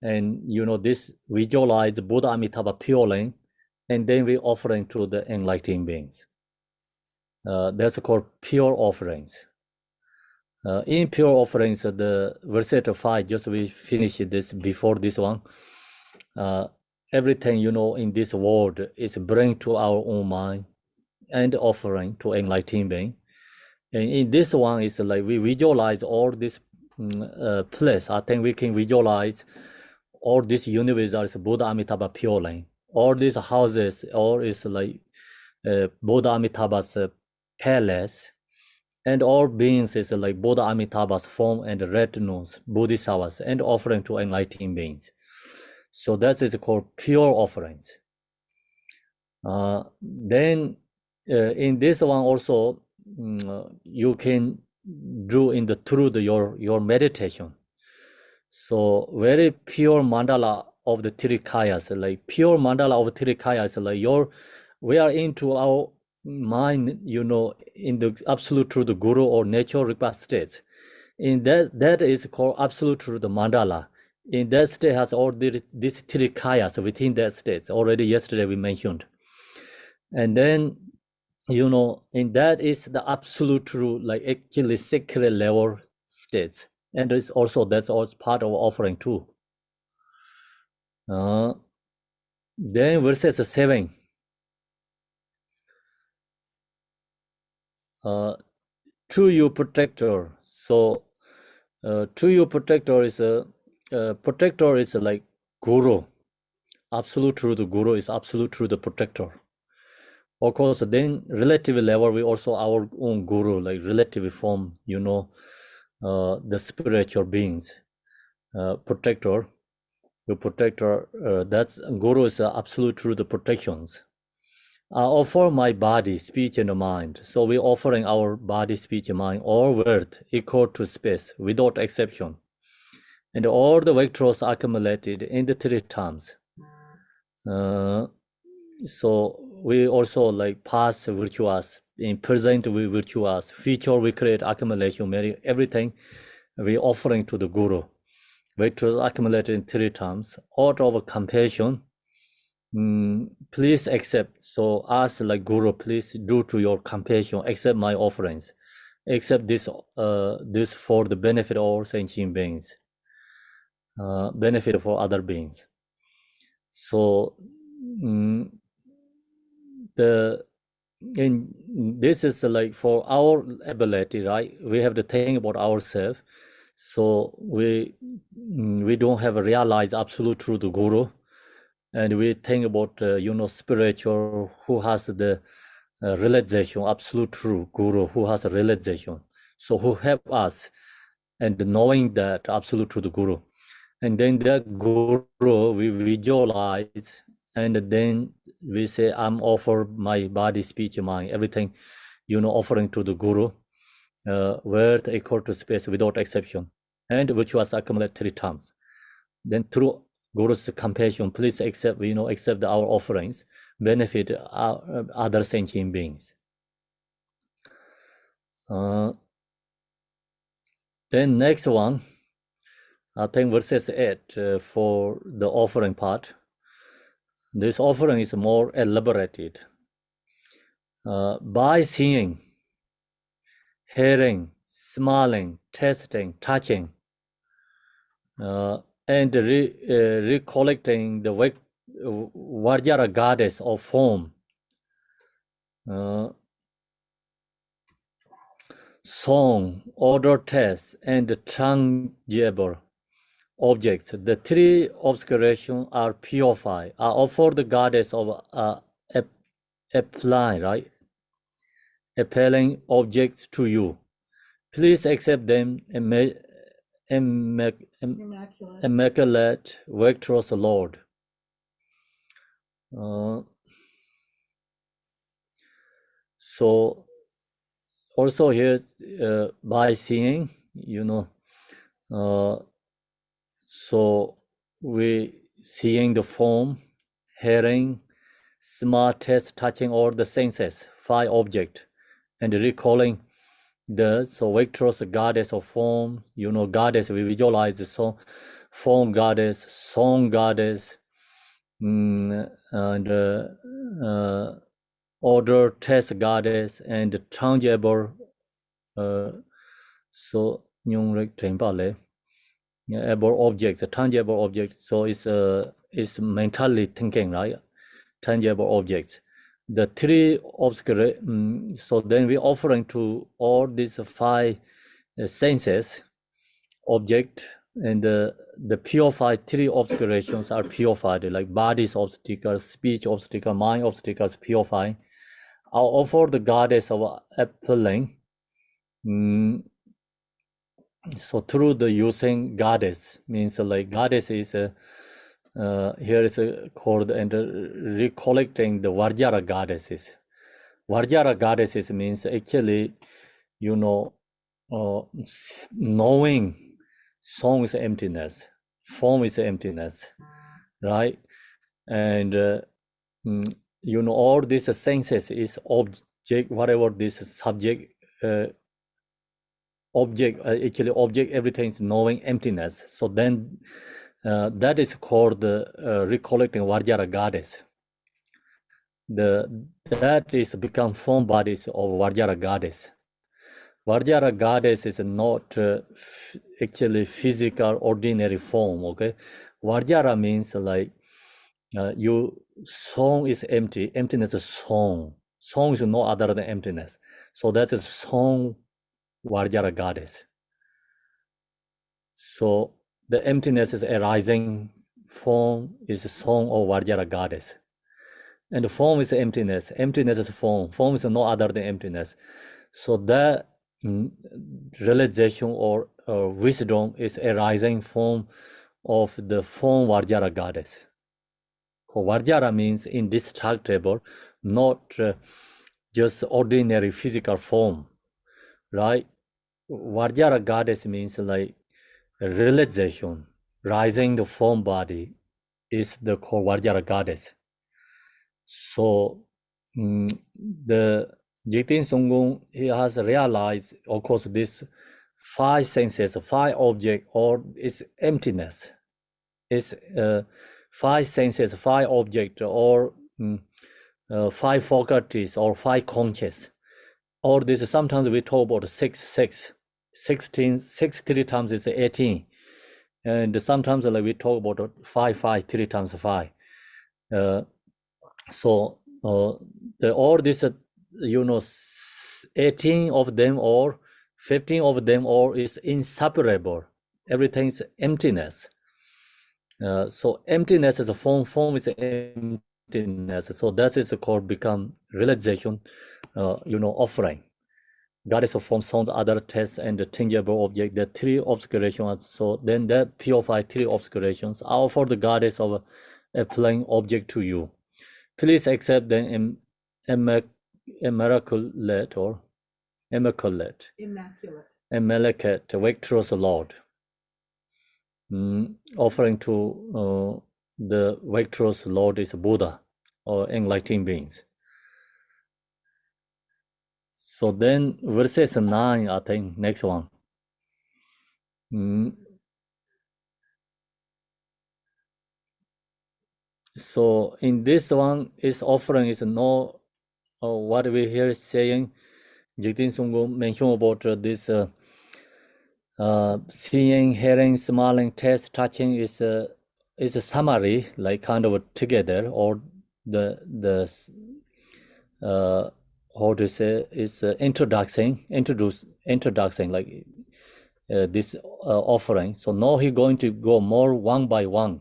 and this visualize Buddha Amitabha pure lane, and then we offering to the enlightened beings. That's called pure offerings. In pure offerings, the verset 5, just we finished this before this one. Everything in this world is bring to our own mind and offering to enlightened being. And in this one is like we visualize all this place. I think we can visualize all this universe as Buddha Amitabha pure lane. All these houses, all is like Buddha Amitabha's palace, and all beings is like Buddha Amitabha's form and red nose, Bodhisattvas, and offering to enlightened beings. So that is called pure offerings. Then in this one also, you can do in the through your meditation. So very pure mandala of the Tirikayas, like pure mandala of Tirikayas, like we are into our mind, in the absolute truth, the guru or nature repath states. In that is called absolute truth, the mandala. In that state has all these Tirikayas within that state. Already yesterday we mentioned. And then, in that is the absolute truth, like actually sacred level states. And it's also, that's also part of offering too. Then verses 7. True you protector. So, true you protector is like guru. Absolute truth, the guru is absolute truth, the protector. Of course, then relative level, we also our own guru, like relative form, the spiritual beings, protector, the protector, that's guru is absolute truth, the protections. I offer my body, speech, and mind. So we're offering our body, speech, and mind, all word equal to space, without exception. And all the vectors accumulated in the three terms. So we also like past virtuous, in present we virtuous, future we create accumulation, everything we offering to the guru. Vectors accumulated in three terms. Out of compassion, please accept. So ask like guru, please do to your compassion, accept my offerings, accept this this for the benefit of all sentient beings, benefit for other beings. So this is like for our ability, right? We have to think about ourselves. So we don't have a realized absolute truth guru, and we think about spiritual, who has the realization, absolute true guru, who has a realization, so who help us and knowing that absolute truth guru. And then that guru we visualize, and then we say, I'm offer my body, speech, mind, everything, offering to the guru, word equal to space without exception, and which was accumulated 3 times. Then through guru's compassion, please accept, accept our offerings, benefit other sentient beings. Then next one, I think verses 8 for the offering part. This offering is more elaborated. By seeing, hearing, smiling, tasting, touching, and recollecting the Vajra goddess of form, song, odor, taste, and tangible objects. The 3 obscurations are purified, are offered the goddess of applying, right? Appalling objects to you. Please accept them, immaculate, victorious Lord. So also here, by seeing, so we seeing the form, hearing, smart taste, touching all the senses, 5 objects, and recalling the victorious goddess of form, goddess, we visualize the form goddess, song goddess, and order, taste goddess, and tangible, so able objects, tangible objects. So it's mentally thinking, right? Tangible objects. The 3 obscure, so then we offering to all these 5 senses, object, and the purified 3 obscurations are purified, like body's obstacles, speech obstacle, mind obstacles, purifying, For the goddess of appealing, so through the using goddess means like goddess is here is called and recollecting the Varjara goddesses. Varjara goddesses means actually, knowing song is emptiness, form is emptiness, right? And all these senses is object, whatever this subject, actually object, everything is knowing emptiness. So then that is called the recollecting Varjara goddess. That is become form bodies of Varjara goddess. Varjara goddess is not actually physical ordinary form, okay? Varjara means like song is empty, emptiness is song. Song is no other than emptiness. So that's a song Varjara goddess. So the emptiness is arising form is a song of Varjara goddess. And the form is emptiness. Emptiness is form. Form is no other than emptiness. So that realization or wisdom is arising form of the form Varjara goddess. Varjara means indestructible, not just ordinary physical form, right? Varjara goddess means like realization, rising the form body is the called Varjara goddess. So the Jigten Sunggung, he has realized, of course, this 5 senses, 5 objects, or its emptiness. It's 5 senses, 5 objects, or 5 faculties, or 5 conscious. Or this, sometimes we talk about 16, 3 times is 18. And sometimes like we talk about 5, 3 times 5. So all this, 18 of them or 15 of them or is inseparable. Everything is emptiness. So emptiness is a form is emptiness. So that is called become realization, offering. Goddess of form, sounds, other tests, and the tangible object, the 3 obscurations. So then that purify 3 obscurations. I offer the goddess of applying object to you. Please accept the immaculate or immaculate, victorious Lord. Offering to the victorious Lord is Buddha or enlightened beings. So then verses 9, I think, next one. So in this one, is offering is no, what we hear saying, Jigten Sunggung mentioned about this seeing, hearing, smiling, taste, touching is a summary, like kind of together, or the how to say, is introducing like this offering. So now he's going to go more one by one.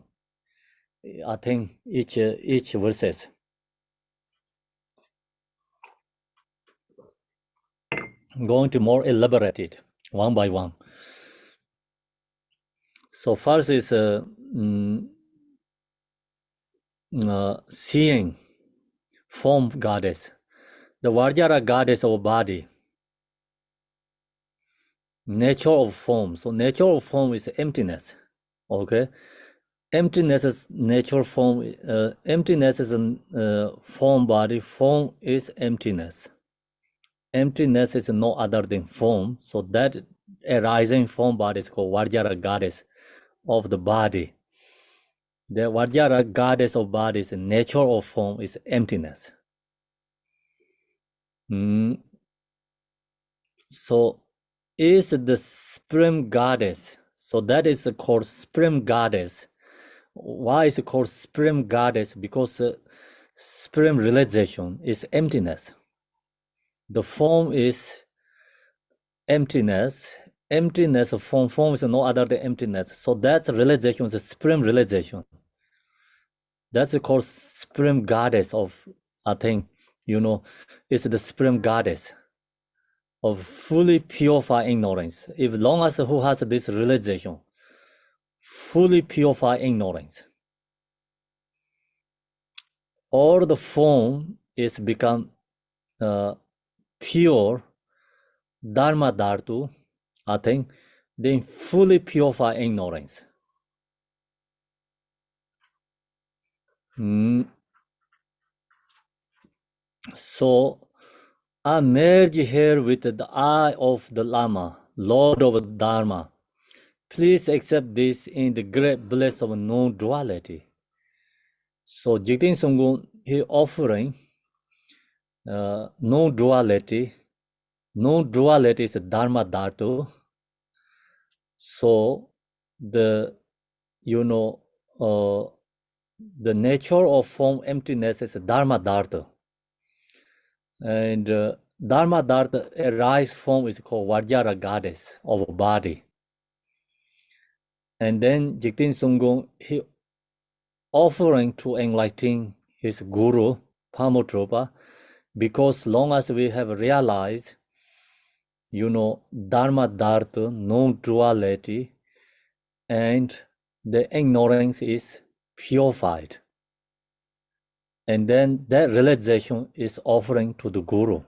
I think each verses. Going to more elaborate it one by one. So first is seeing form goddess, the Varjara goddess of body, nature of form. So nature of form is emptiness. Okay, emptiness is nature form. Emptiness is a form body. Form is emptiness. Emptiness is no other than form. So that arising form body is called Varjara goddess of the body. The Varjara goddess of body is nature of form is emptiness. So is the supreme goddess. So that is called supreme goddess. Why is it called supreme goddess? Because supreme realization is emptiness. The form is emptiness. Emptiness of form. Form is no other than emptiness. So that's realization, the supreme realization. That's called supreme goddess of, I think, is the supreme goddess of fully purified ignorance. If long as who has this realization, fully purified ignorance, all the form is become pure Dharma Dhartu, I think, then fully purified ignorance. So I merge here with the eye of the Lama, Lord of Dharma. Please accept this in the great bliss of non-duality. So Jigten Sunggun, he offering non-duality. Non-duality is Dharma Dhatu. So the nature of form emptiness is Dharma Dhartu. And Dharma Dhartu arise form is called Vajra goddess of body. And then Jigten Sunggun, he offering to enlighten his guru, Pamutropa, because long as we have realized, Dharma Dhartu, non-duality, and the ignorance is purified. And then that realization is offering to the guru.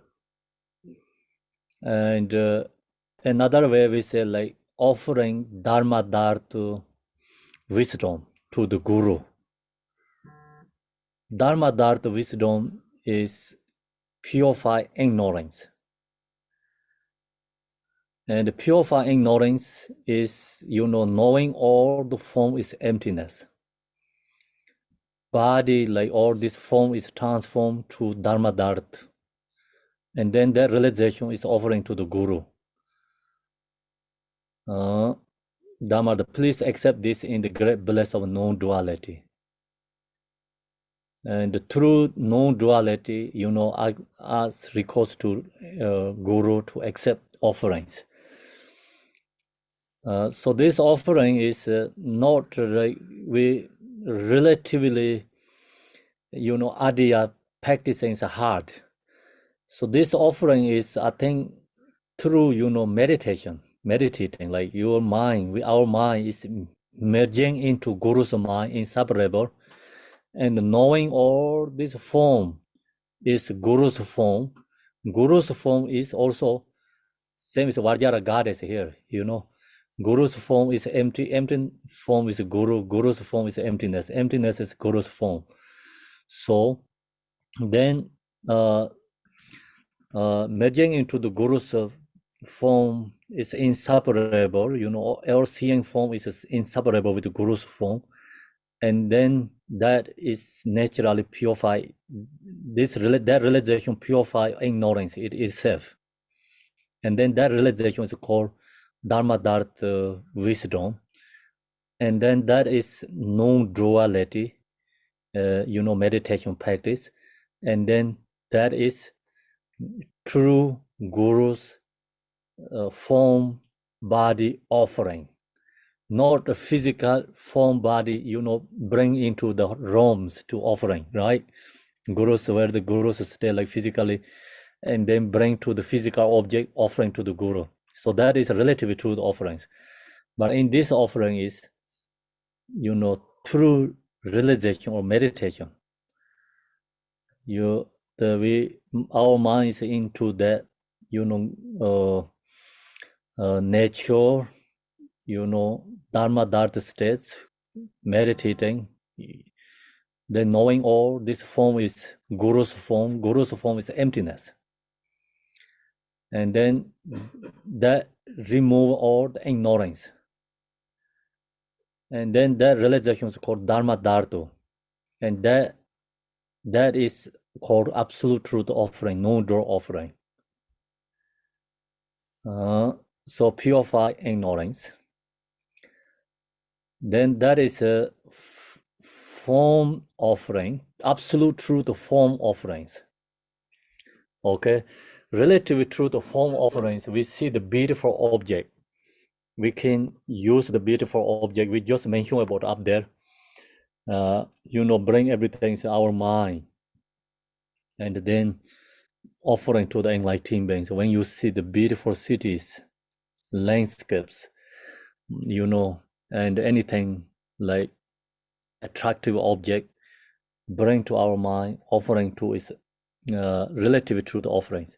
And another way we say like offering Dharma Dhartu wisdom to the guru. Dharma Dhartu wisdom is purified ignorance. And purified ignorance is, knowing all the form is emptiness. Body, like all this form is transformed to Dharma Dhartu. And then that realization is offering to the guru. Dharma, please accept this in the great bliss of non-duality. And through non-duality, I ask recourse to guru to accept offerings. So this offering is not we relatively, adya practicing is hard. So this offering is, I think, through, meditating, like your mind, our mind is merging into Guru's mind, inseparable, and knowing all this form is Guru's form. Guru's form is also same as Vajra goddess here, Guru's form is empty, empty form is Guru, Guru's form is emptiness, emptiness is Guru's form. So then merging into the Guru's form is inseparable, our seeing form is inseparable with the Guru's form. And then that is naturally purified. That realization purify ignorance it itself. And then that realization is called Dharma Dhartu wisdom. And then that is non-duality, meditation practice. And then that is true Guru's form body offering. Not a physical form body, bring into the realms to offering, right? Gurus, where the Gurus stay like physically, and then bring to the physical object offering to the Guru. So that is relatively true the offerings. But in this offering is, through realization or meditation, our mind is into that, nature, Dharma Dharta states, meditating, then knowing all this form is Guru's form. Guru's form is emptiness. And then that remove all the ignorance. And then that realization is called Dharma Dhartu. And that is called absolute truth offering, no-door offering. So purify ignorance. Then that is a form offering, absolute truth form offerings. Okay, relative truth form offerings, we see the beautiful object. We can use the beautiful object we just mentioned about up there. Bring everything to our mind. and then offering to the enlightened beings. When you see the beautiful cities, landscapes, and anything like attractive object, bring to our mind, offering to is relative truth offerings.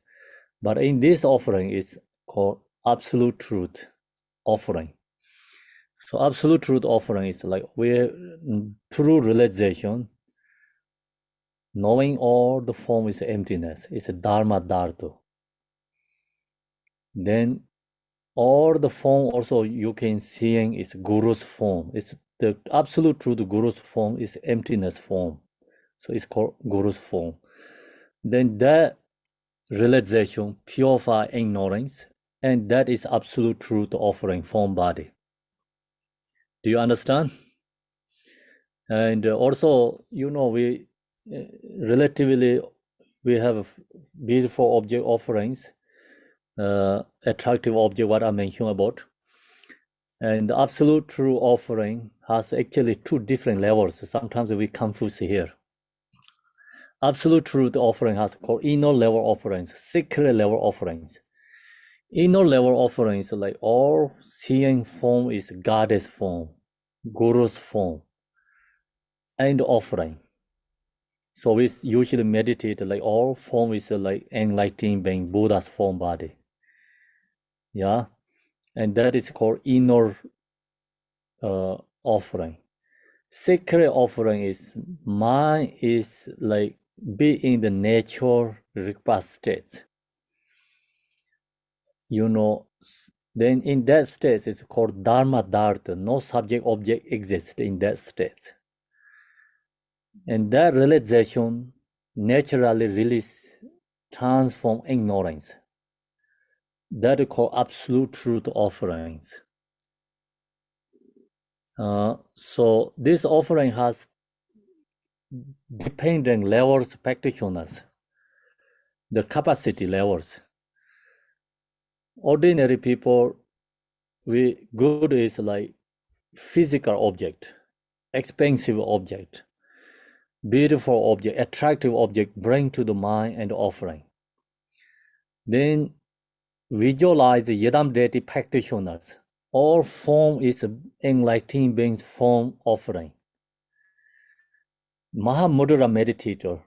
But in this offering is called absolute truth offering. So absolute truth offering is like we're through realization, knowing all the form is emptiness. It's a dharma dhartu. Then all the form also you can seeing is guru's form. It's the absolute truth guru's form is emptiness form. So it's called guru's form. Then that realization purify ignorance, and that is absolute truth offering form body. Do you understand? And also, we relatively we have beautiful object offerings, attractive object what I mentioned about. And the absolute true offering has actually two different levels. Sometimes we confuse here. Absolute truth offering has called inner level offerings, secret level offerings. Inner level offerings, like all seeing form is goddess form, guru's form, and offering. So we usually meditate like all form is like enlightened being, Buddha's form body. Yeah, and that is called inner offering. Secret offering is mind is like be in the nature request state. Then in that state it's called dharma dharta. No subject object exists in that state. And that realization naturally release, transform ignorance. That is called absolute truth offerings. So this offering has dependent levels practitioners, the capacity levels. Ordinary people, good is like physical object, expensive object, beautiful object, attractive object, bring to the mind and offering. Then visualize the Yedam deity practitioners. All form is enlightened beings form offering. Mahamudra meditator,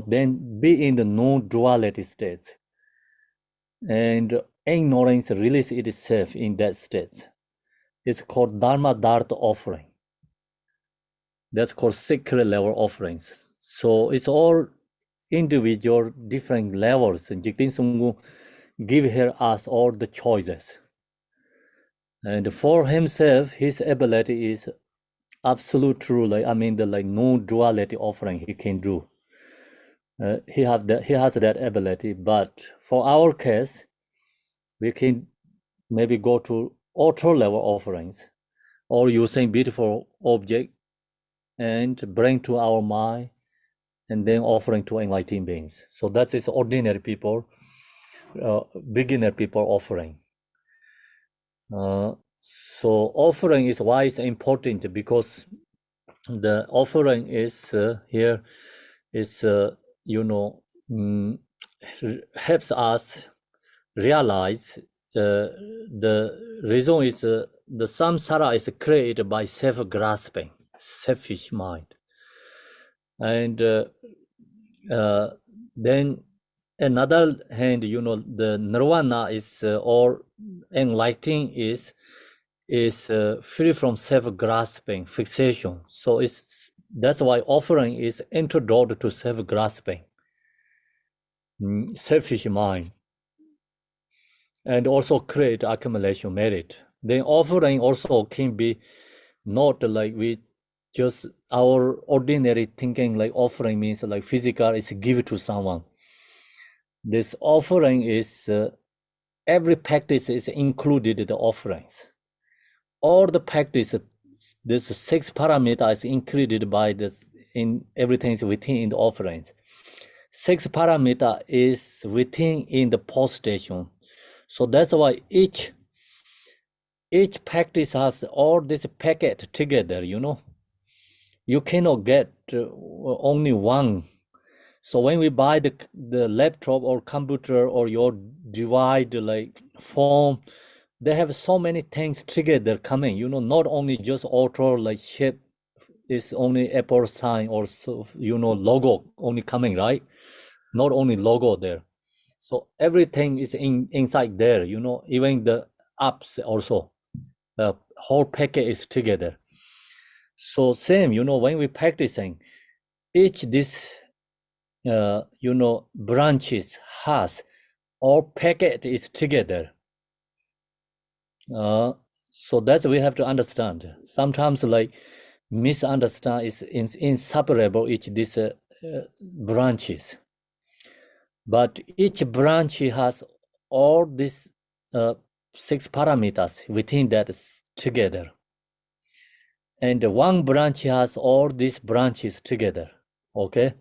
then be in the non-duality state. And ignorance release itself in that state. It's called Dharma Dharta offering. That's called secret level offerings. So it's all individual different levels. And Jigten Sunggu give here us all the choices. And for himself, his ability is absolute true, the no duality offering he can do. He has that ability, but for our case, we can maybe go to ultra level offerings, or using beautiful object and bring to our mind, and then offering to enlightened beings. So that is ordinary people, beginner people offering. So offering is why it's important, because the offering is here is helps us realize the reason is the samsara is created by self-grasping, selfish mind, and then another hand, the nirvana is or enlightening is free from self-grasping, fixation. So that's why offering is introduced to self-grasping, selfish mind, and also create accumulation merit. Then offering also can be not like we just our ordinary thinking, like offering means like physical is give to someone. This offering is every practice is included in the offerings. All the practice, this 6 parameter is included by this in everything is within in the offerings. 6 parameter is within in the post station. So that's why each practice has all this packet together, You cannot get only one So when we buy the laptop or computer or your device like phone, they have so many things together coming. You know, not only just auto like shape is only Apple sign or so, you know, logo only coming, right? Not only logo there. So everything is inside there. You know, even the apps also. The whole package is together. So same, you know, when we practicing, each this you know, branches has all packet is together. So that's we have to understand. Sometimes like misunderstand is inseparable each these branches, but each branch has all these 6 parameters within that together, and one branch has all these branches together. Okay,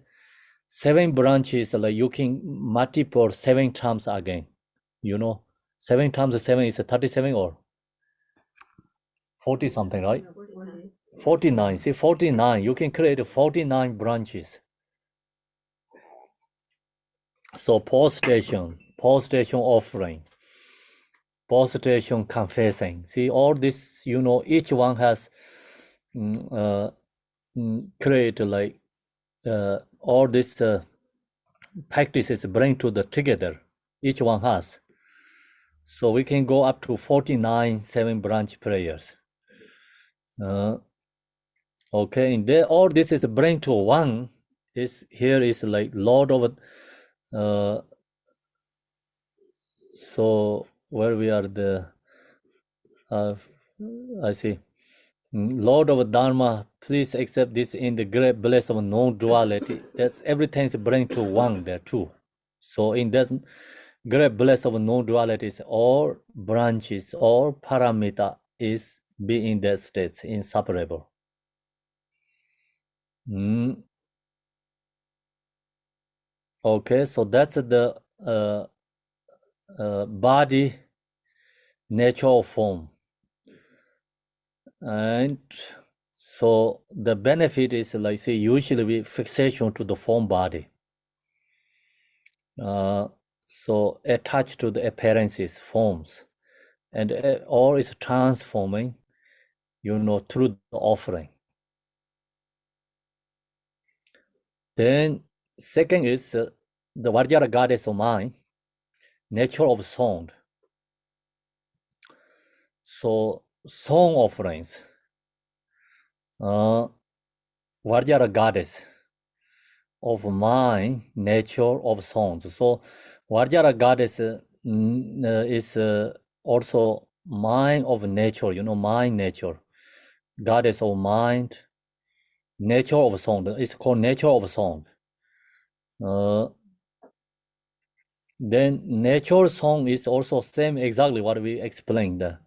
7 branches, like you can multiple 7 times again. You know, 7 times 7 is 37 or 40 something, right? 49. See, 49. You can create 49 branches. So post station offering, post station confessing. See, all this, you know, each one has create like all these practices bring to the together. Each one has. So we can go up to 49 7 branch prayers. Okay, and there all this is bring to one. Is here is like Lord of so where we are the I see. Lord of Dharma, please accept this in the great bliss of non-duality. That's everything's bring to one there too. So in that great bliss of non-duality, all branches, all parameter is be in that state, inseparable. Okay, so that's the body nature of form. And so the benefit is like say usually we fixation to the form body. So attached to the appearances, forms, and all is transforming, you know, through the offering. Then second is the Vajra goddess of mind, nature of sound. So song offerings, Vajra goddess of mind, nature of songs. So Vajra goddess is also mind of nature, you know, mind nature, goddess of mind, nature of song. It's called nature of song. Then nature song is also same exactly what we explained.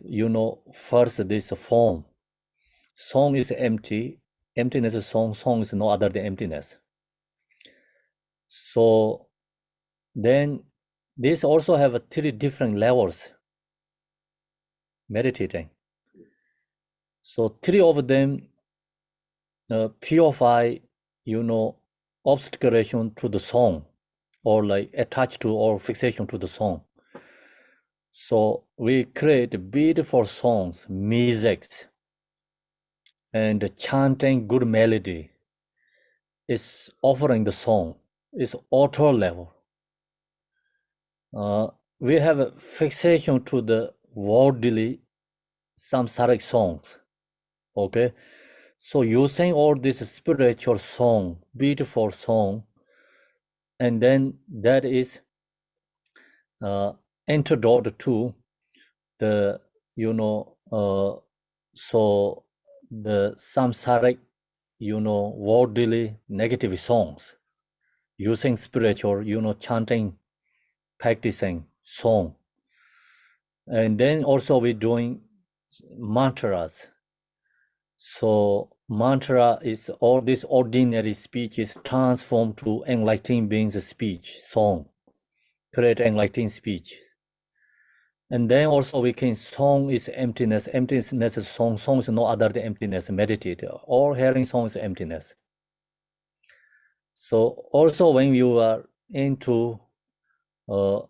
You know, first this form. Song is empty. Emptiness is song. Song is no other than emptiness. So then this also have 3 different levels meditating. So 3 of them purify, you know, obscuration to the song, or like attached to or fixation to the song. So we create beautiful songs, musics, and chanting good melody is offering the song, is auto level. We have a fixation to the worldly samsaric songs. Okay, so using all this spiritual song, beautiful song, and then that is antidote to the, you know, so the samsaric, you know, worldly negative songs, using spiritual, you know, chanting, practicing song. And then also we're doing mantras. So mantra is all this ordinary speech is transformed to enlightening beings speech, song, create enlightening speech. And then also we can, song is emptiness, emptiness is song, song is no other than emptiness, meditate. All hearing song is emptiness. So also when you are into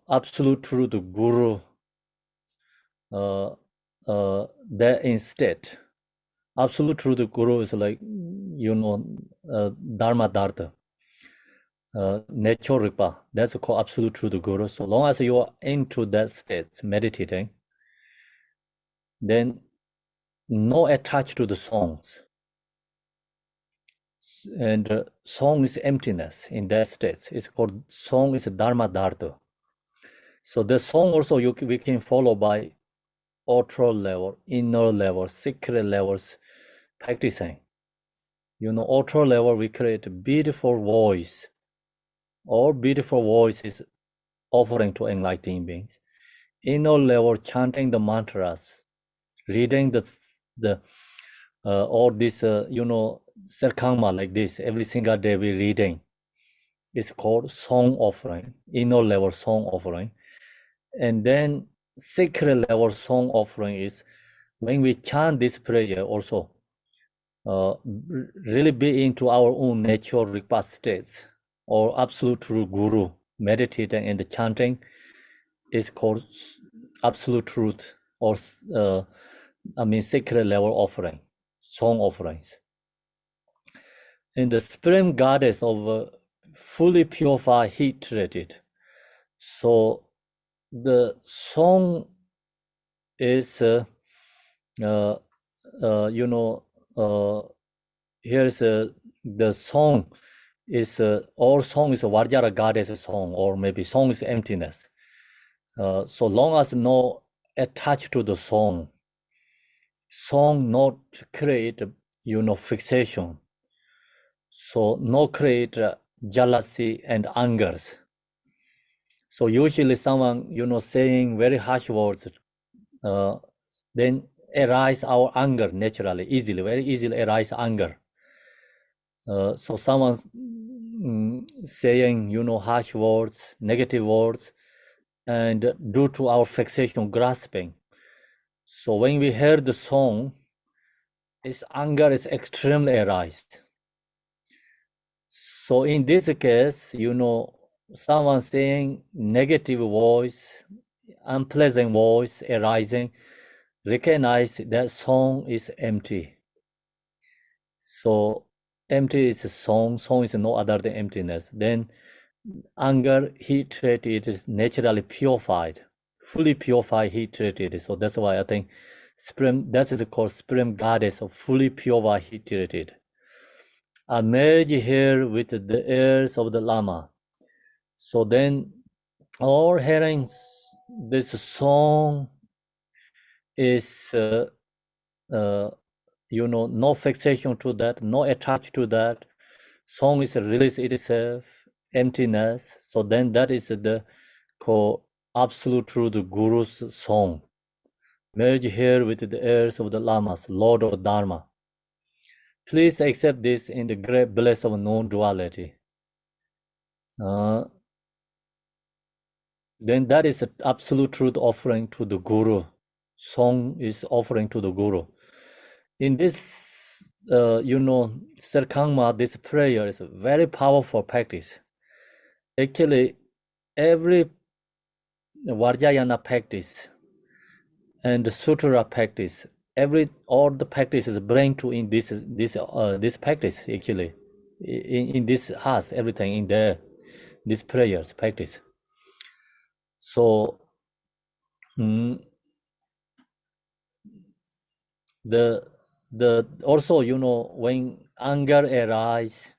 absolute truth guru, that instead, absolute truth guru is like, dharma dharta, nature ripa. That's called absolute truth guru. So long as you are into that state, meditating, then no attached to the songs. And song is emptiness in that state. It's called song is dharma dharta. So the song also we can follow by outer level, inner level, secret levels, practicing. Outer level we create a beautiful voice. All beautiful voice is offering to enlightened beings. Inner level chanting the mantras, reading the all this Serkhangma like this every single day we reading. It's called song offering, inner level song offering. And then secret level song offering is when we chant this prayer also, really be into our own natural Rigpa states or absolute true guru, meditating and chanting is called absolute truth or secret level offering, song offerings. And the supreme goddess of fully purified, heat treated. So the song is, here's the song is, all song is a Vajra goddess song, or maybe song is emptiness. So long as no attached to the song not create, fixation. So no create jealousy and angers. So usually someone, saying very harsh words, then arise our anger naturally, easily, very easily arise anger. So someone's saying, harsh words, negative words, and due to our fixation, grasping. So when we hear the song, its anger is extremely arised. So in this case, someone saying negative voice, unpleasant voice arising, recognize that song is empty. So empty is a song is no other than emptiness. Then anger, heat treated, is naturally purified, fully purified, heat treated. So that's why I think that is called supreme goddess of fully purified, heat treated. I merge here with the heirs of the Lama. So then all hearing this song is, no fixation to that, no attached to that. Song is release itself, emptiness. So then that is the called absolute truth Guru's song. Merge here with the heirs of the Lamas, Lord of Dharma. Please accept this in the great bliss of non-duality. Then that is an absolute truth offering to the Guru. Song is offering to the Guru. In this, Serkhangma, this prayer is a very powerful practice. Actually, every Vajrayana practice and Sutra practice, all the practices bring to in this practice actually. In this has everything in there, this prayers practice. So the also when anger arises,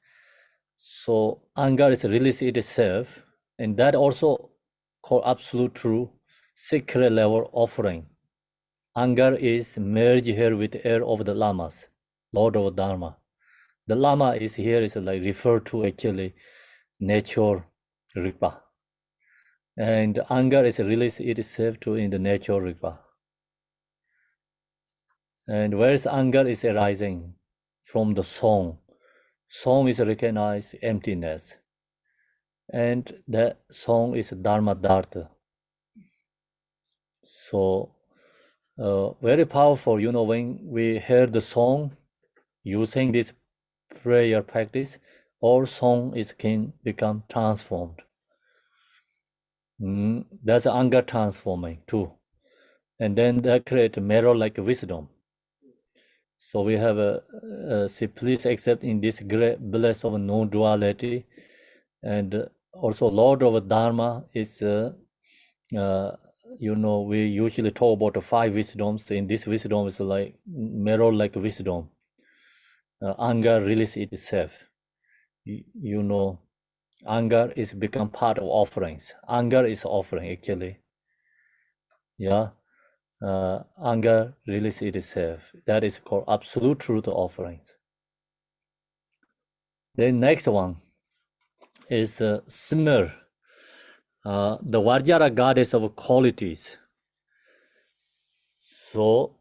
so anger is release itself, and that also called absolute true secret level offering. Anger is merged here with the air of the lamas, Lord of Dharma. The lama is here is like referred to actually nature Rigpa. And anger is released itself to in the nature Rigpa. And where's anger is arising? From the song. Song is recognized emptiness. And that song is Dharma Dharta. So very powerful, when we hear the song using this prayer practice, all song can become transformed. That's anger transforming too. And then that create mirror like wisdom. So we have say, please accept in this great bliss of non-duality. And also Lord of Dharma is, we usually talk about the 5 wisdoms. In this wisdom is like mirror like wisdom. Anger release itself. Anger is become part of offerings. Anger is offering actually. Yeah. Anger release itself. That is called absolute truth offerings. The next one is Smir, the Vajra goddess of qualities. So,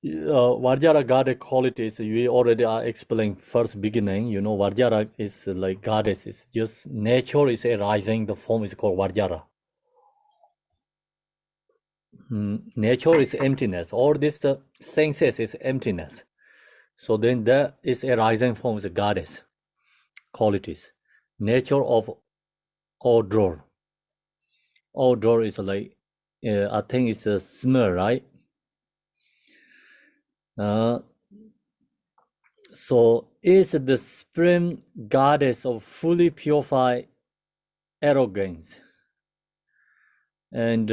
Vajra goddess qualities, we already are explaining first beginning. Vajra is like goddess. It's just nature is arising. The form is called Vajra. Nature is emptiness. All this senses is emptiness. So then there is a rising form is a goddess qualities. Nature of odor. Odor is like, I think it's a smell, right? So is the supreme goddess of fully purified arrogance. And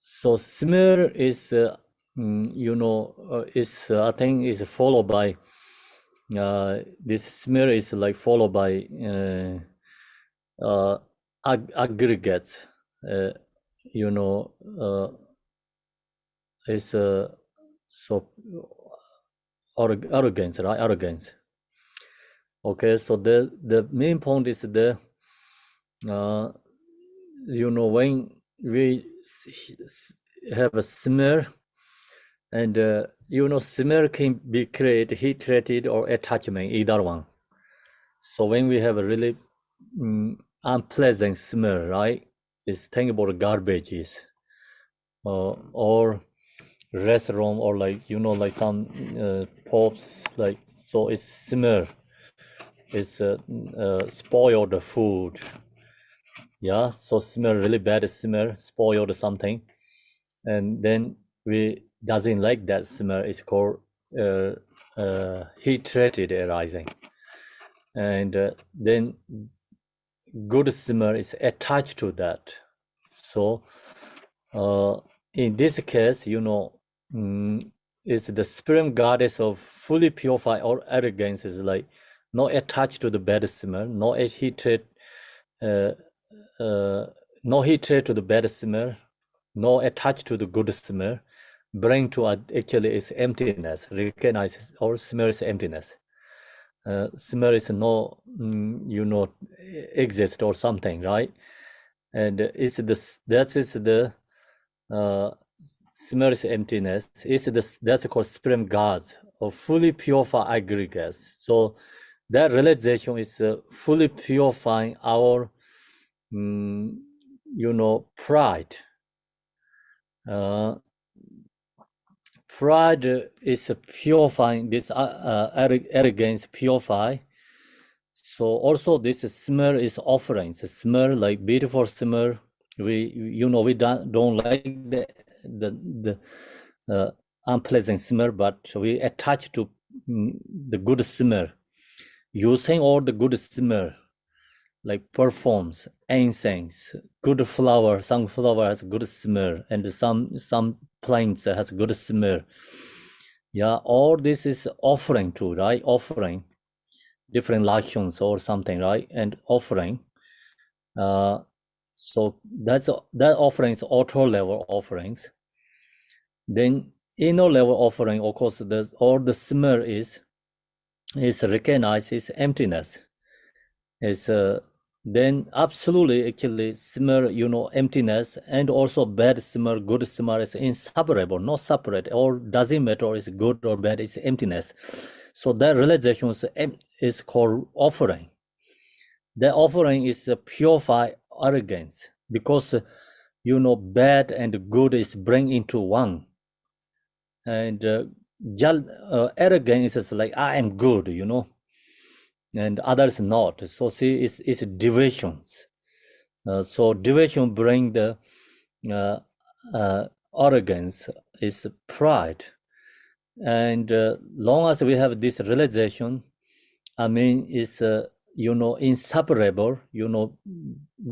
so smell is, I think is followed by, this smell is like followed by aggregates, is so arrogance, right? Arrogance. Okay, so the main point is when we have a smell, and smell can be created, heat treated, or attachment, either one. So when we have a really unpleasant smell, right? It's think about garbages, or restaurant, or like like some pops, like, so it's smell. It's spoil the food. Yeah, so smell really bad smell, spoiled something, and then we doesn't like that smell. It's called heat treated arising, and then good smell is attached to that. So in this case, is the supreme goddess of fully purified or arrogance is like not attached to the bad smell, no heat treat, no heat treat to the bad smell, no attached to the good smell. Bring to actually is emptiness. Recognizes or smell is emptiness. Smell is no, exist or something, right? And it's that is the smell is emptiness. That's called supreme gods or fully purified aggregates. So that realization is fully purifying our, pride. Pride is purifying this arrogance, purify. So also this smell is offerings. Smell like beautiful smell. We don't like the unpleasant smell, but we attach to the good smell. Using all the good smell, like perfumes, incense, good flower. Some flower has good smell, and some plants has good smell. Yeah, all this is offering too, right? Offering different actions or something, right? And offering. So that offering is outer level offerings. Then inner level offering, of course, all the smell is recognized is emptiness. Is then absolutely actually smell, emptiness, and also bad smell, good smell is inseparable, not separate, or doesn't matter is good or bad, it's emptiness. So that realization is called offering. The offering is a purified arrogance, because bad and good is bring into one, and arrogance is like I am good, and others not. So see, it's divisions. So division bring the arrogance, is pride. And long as we have this realization, I mean, it's inseparable.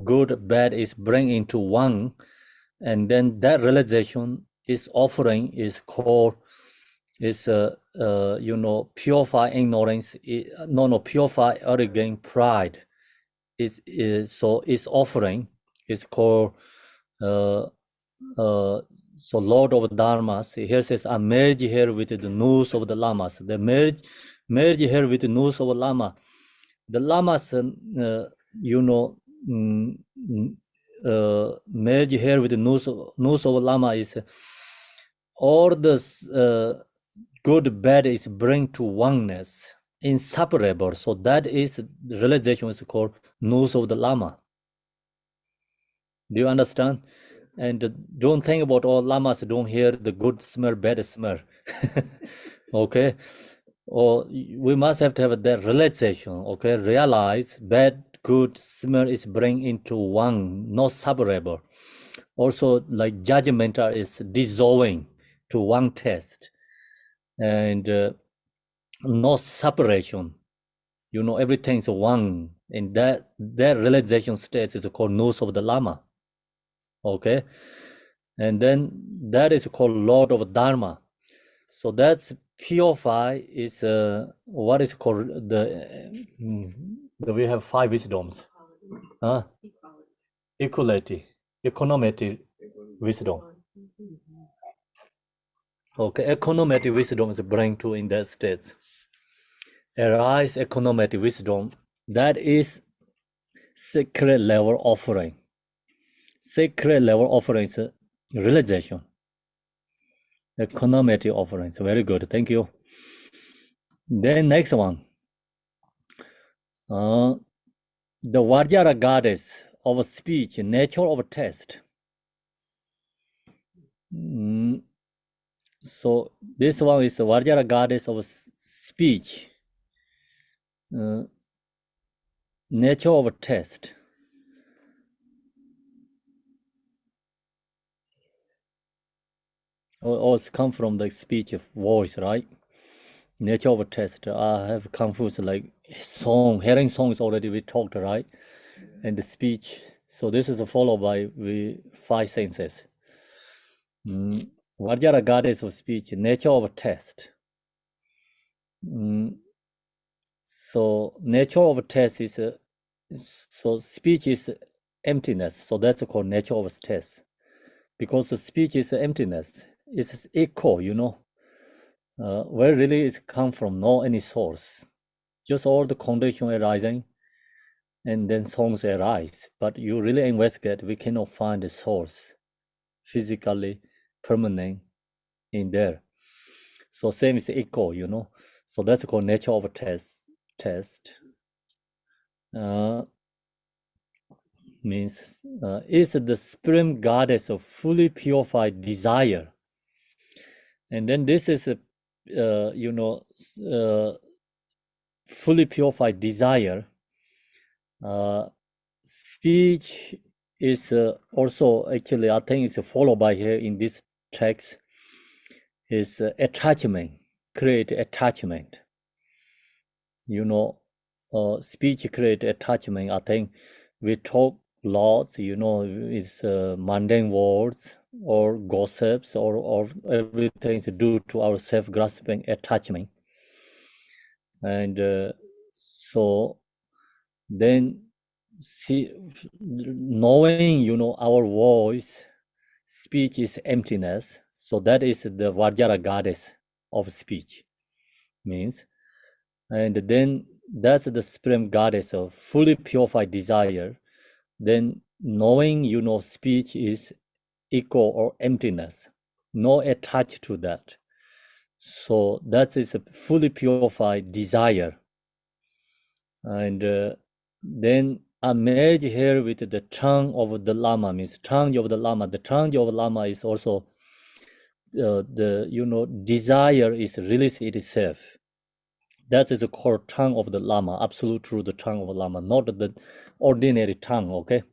Good, bad is bring into one, and then that realization is offering is called purify ignorance. Purify arrogance, pride. So its offering is called so Lord of Dharmas. Here says, I merge here with the news of the lamas. The merge here with the news of the lama. The lamas, merge here with the news of lama is all the good, bad is bring to oneness, inseparable. So that is the realization is called news of the lama. Do you understand? And don't think about all lamas don't hear the good smell, bad smell. Okay? Or we must have to have that realization, okay? Realize bad, good smell is bring into one, not separable. Also, like judgmental is dissolving to one test. And no separation. Everything's one. And that realization state is called nose of the Lama. Okay? And then that is called Lord of Dharma. So that's purify is what is called we have 5 wisdoms. Equality, econometric wisdom. Okay, econometric wisdom is bring to in that state. Arise econometric wisdom, that is sacred level offering. Sacred level offering is realization. Econometric offerings, very good, thank you. Then next one. The Vajra goddess of speech, nature of taste. So this one is the Vajra goddess of speech, nature of taste. All come from the speech of voice, right? Nature of taste. I have confused like song, hearing songs already we talked, right? And the speech. So this is followed by the 5 senses. Vajra goddess of speech, nature of taste. So nature of taste is so speech is emptiness. So that's called nature of taste. Because the speech is emptiness. It's echo, where really it come from, no any source. Just all the condition arising, and then songs arise. But you really investigate, we cannot find the source physically permanent in there. So same is echo, So that's called nature of test. Means is the supreme goddess of fully purified desire. And then this is a fully purified desire. Speech is also actually, I think it's followed by here in this text, is attachment, create attachment. Speech create attachment. I think we talk lots, it's mundane words or gossips or everything to do to our self-grasping attachment. And so then see, knowing, our voice, speech is emptiness. So that is the Vajra goddess of speech, means. And then that's the supreme goddess of fully purified desire. Then knowing, speech is equal or emptiness, no attached to that. So that is a fully purified desire. And then I merge here with the tongue of the Lama, means tongue of the Lama. The tongue of the Lama is also the desire is release itself. That is called tongue of the Lama, absolute truth, the tongue of the Lama, not the ordinary tongue, okay?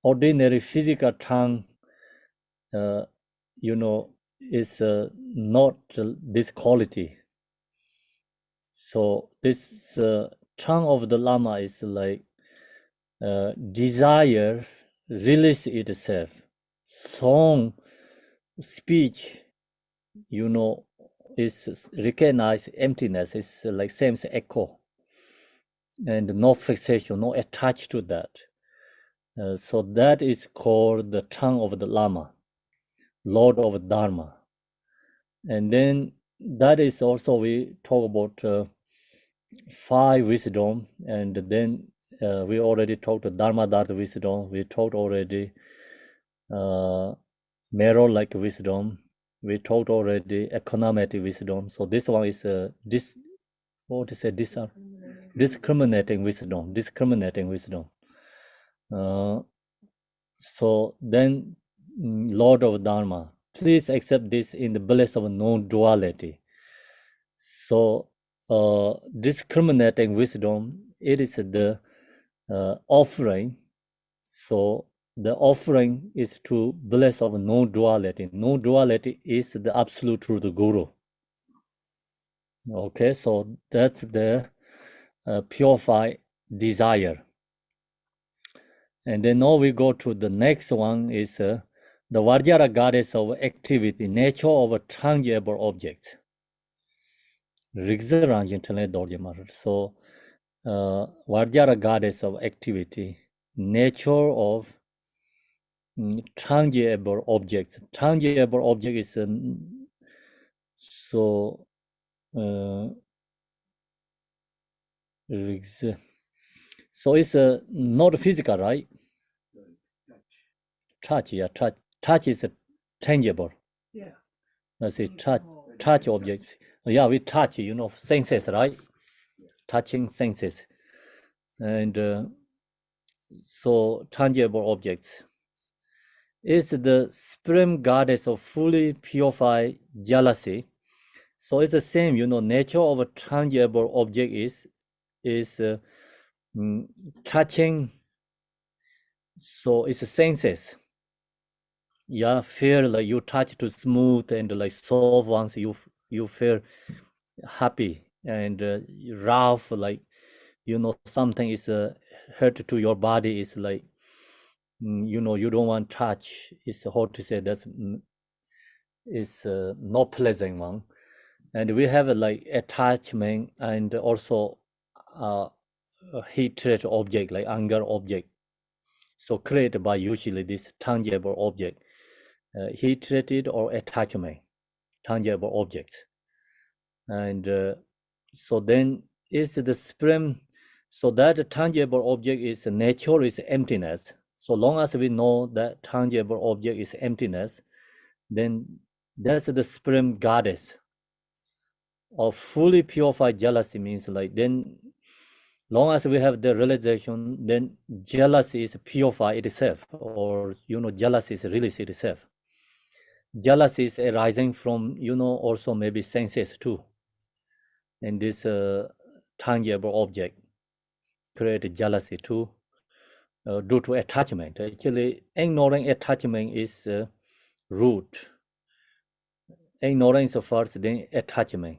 Ordinary physical tongue, is not this quality. So this tongue of the Lama is like desire release itself. Song, speech, is recognize emptiness. It's like same as echo. And no fixation, no attached to that. So that is called the tongue of the Lama, Lord of Dharma. And then that is also, we talk about 5 wisdom, and then we already talked Dharma Dharma wisdom. We talked already mirror-like wisdom. We talked already economic wisdom. So this one is discriminating wisdom. Discriminating wisdom. So then, Lord of Dharma, please accept this in the bliss of non-duality. So discriminating wisdom, it is the offering. So the offering is to bliss of non-duality. Non-duality is the absolute truth, the Guru. Okay, so that's the purified desire. And then now we go to the next one is the Vajra goddess of activity, nature of tangible objects. So Vajra goddess of activity, nature of tangible objects. Tangible object is so it's not physical, right? Touch, yeah, touch is tangible. Yeah. Let's say touch objects. Yeah, we touch, senses, right? Touching senses. And so tangible objects. It's the supreme goddess of fully purified jealousy. So it's the same, nature of a tangible object is touching. So it's senses. Yeah, feel like you touch to smooth and like soft ones, you feel happy, and rough, like something is hurt to your body, is like you don't want touch. It's hard to say, that's is not pleasant one. And we have like attachment, and also a hatred object, like anger object, so created by usually this tangible object, hatred or attachment, tangible objects. And so then is the supreme. So that tangible object is nature, is emptiness. So long as we know that tangible object is emptiness, then that's the supreme goddess of fully purified jealousy. Means like, then long as we have the realization, then jealousy is purified itself, or jealousy is released itself. Jealousy is arising from also maybe senses too, and this tangible object create jealousy too, due to attachment. Actually, ignoring attachment is root. Ignorance first, then attachment.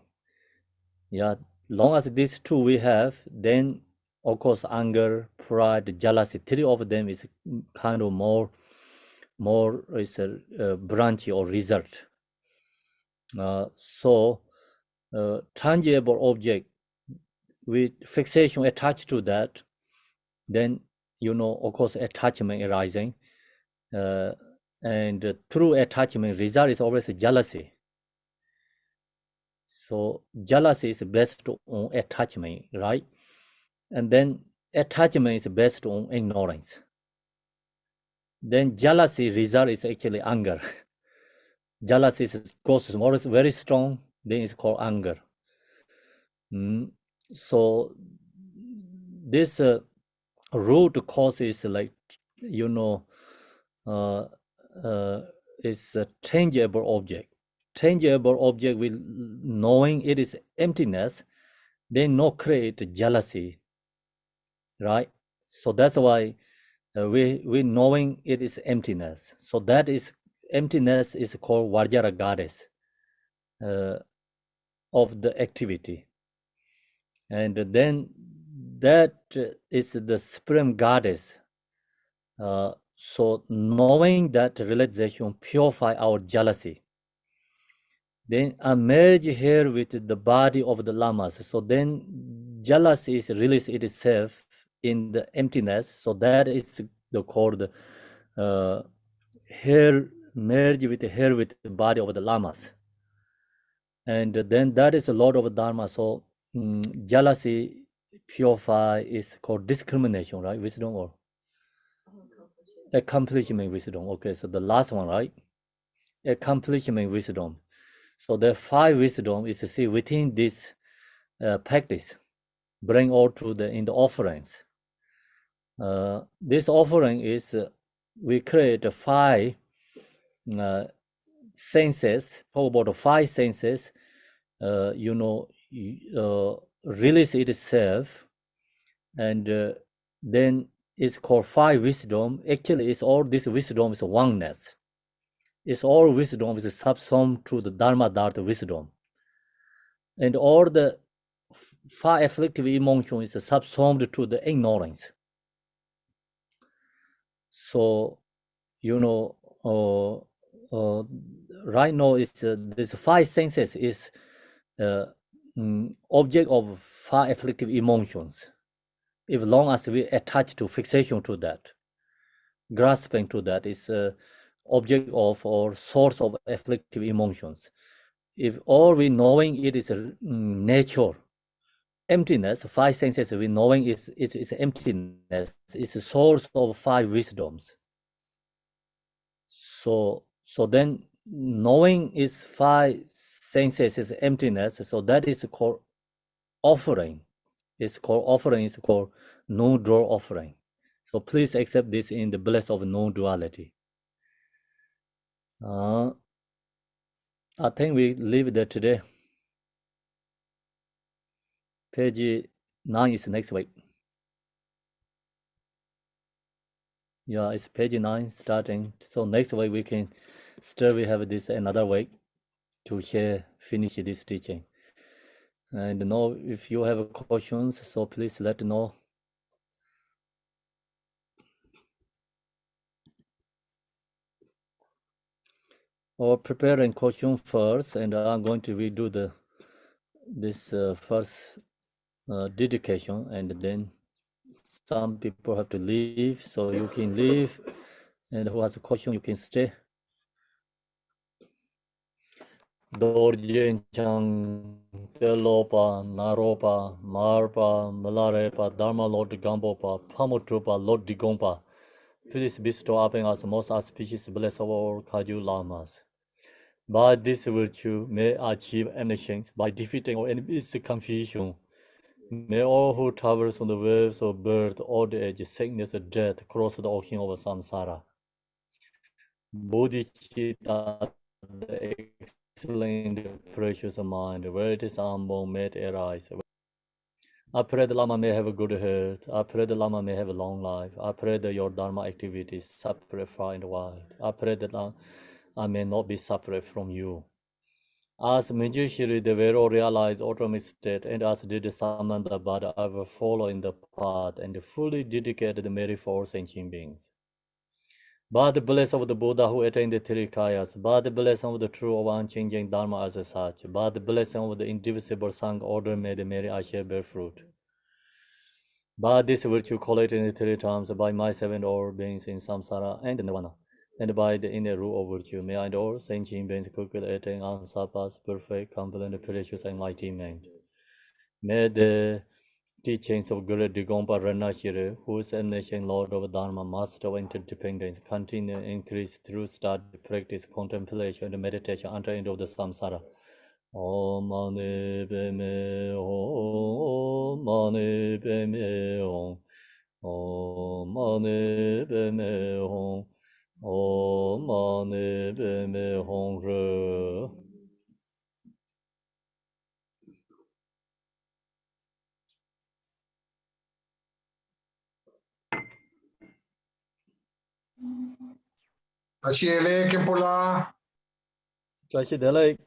Yeah, long as these two we have, then of course anger, pride, jealousy, 3 of them is kind of more is a branch or result. So tangible object with fixation attached to that, then of course attachment arising, and through attachment result is always jealousy. So jealousy is based on attachment, right? And then attachment is based on ignorance. Then jealousy result is actually anger. Jealousy is causes more very strong, then it's called anger. So this root cause is like is a tangible object. tangible object with knowing it is emptiness, then no create jealousy, right? So that's why we knowing it is emptiness. So that is emptiness is called Vajra goddess of the activity, and then that is the supreme goddess. So knowing that realization purify our jealousy. Then I merge here with the body of the lamas. So then jealousy is release itself in the emptiness. So that is the called hair merge with the body of the lamas. And then that is a lot of dharma. So jealousy purify is called discrimination, right? Wisdom or accomplishment wisdom. Okay, so the last one, right? Accomplishment wisdom. So the 5 wisdom is to see within this practice, bring all to the in the offerings. This offering is we create 5 senses. Talk about the 5 senses. Release itself, and then it's called 5 wisdom. Actually, it's all this wisdom is oneness. It's all wisdom is subsumed to the Dharma Dharma wisdom. And all the 5 afflictive emotions is subsumed to the ignorance. So, right now it's this 5 senses is object of 5 afflictive emotions. If long as we attach to fixation to that, grasping to that is object of or source of afflictive emotions. If all we knowing it is nature, emptiness, 5 senses we knowing it is emptiness, is a source of 5 wisdoms. So then knowing is 5 senses is emptiness, so that is called offering. It's called offering, it's called no-draw offering. So please accept this in the bliss of non-duality. I think we leave that today. Page 9 is next week. Yeah, it's page 9 starting. So next week we can still we have this another week to finish this teaching. And know if you have questions, so please let know. Or prepare a question first, and I'm going to redo this first dedication, and then some people have to leave, so you can leave, and who has a question, you can stay. Dorjen Chang, Telopa, Naropa, Marpa, Malarepa, Dharma Lord Gambopa, Pamutrupa, Lord Digompa. Please bestow upon us most auspicious bless of all Kaju Lamas. By this virtue may achieve omniscience by defeating all enemies confusion. May all who travels on the waves of birth, old age, sickness, and death cross the ocean of samsara. Bodhicitta, the excellent, precious mind, where it is unborn, may it arise. I pray the Lama may have a good health. I pray the Lama may have a long life. I pray that your Dharma activities separate far and wide. I pray that I may not be separate from you. As Manjushri, the Vero realized ultimate state, and as did Samanta, but I will follow in the path and fully dedicate the merit for sentient beings. By the blessing of the Buddha who attained the three kayas, by the blessing of the true of unchanging Dharma as such, by the blessing of the indivisible Sangha order, may the merit I shall bear fruit. By this virtue collected in the 3 times, by myself and all beings in samsara and nirvana, and by the inner rule of virtue, may I and all sentient beings quickly attain unsurpassed, perfect, complete, precious enlightenment. May the teachings of Guru Digompa Ranashiri, who is omniscient Lord of Dharma, Master of Interdependence, continue and increase through study, practice, contemplation, and meditation until the end of the samsara. Om Mani Padme Hum, Mani Padme Hum, Om Mani Padme Hum, Om Mani Padme Hum. 谢嘞，给不啦？这是得嘞。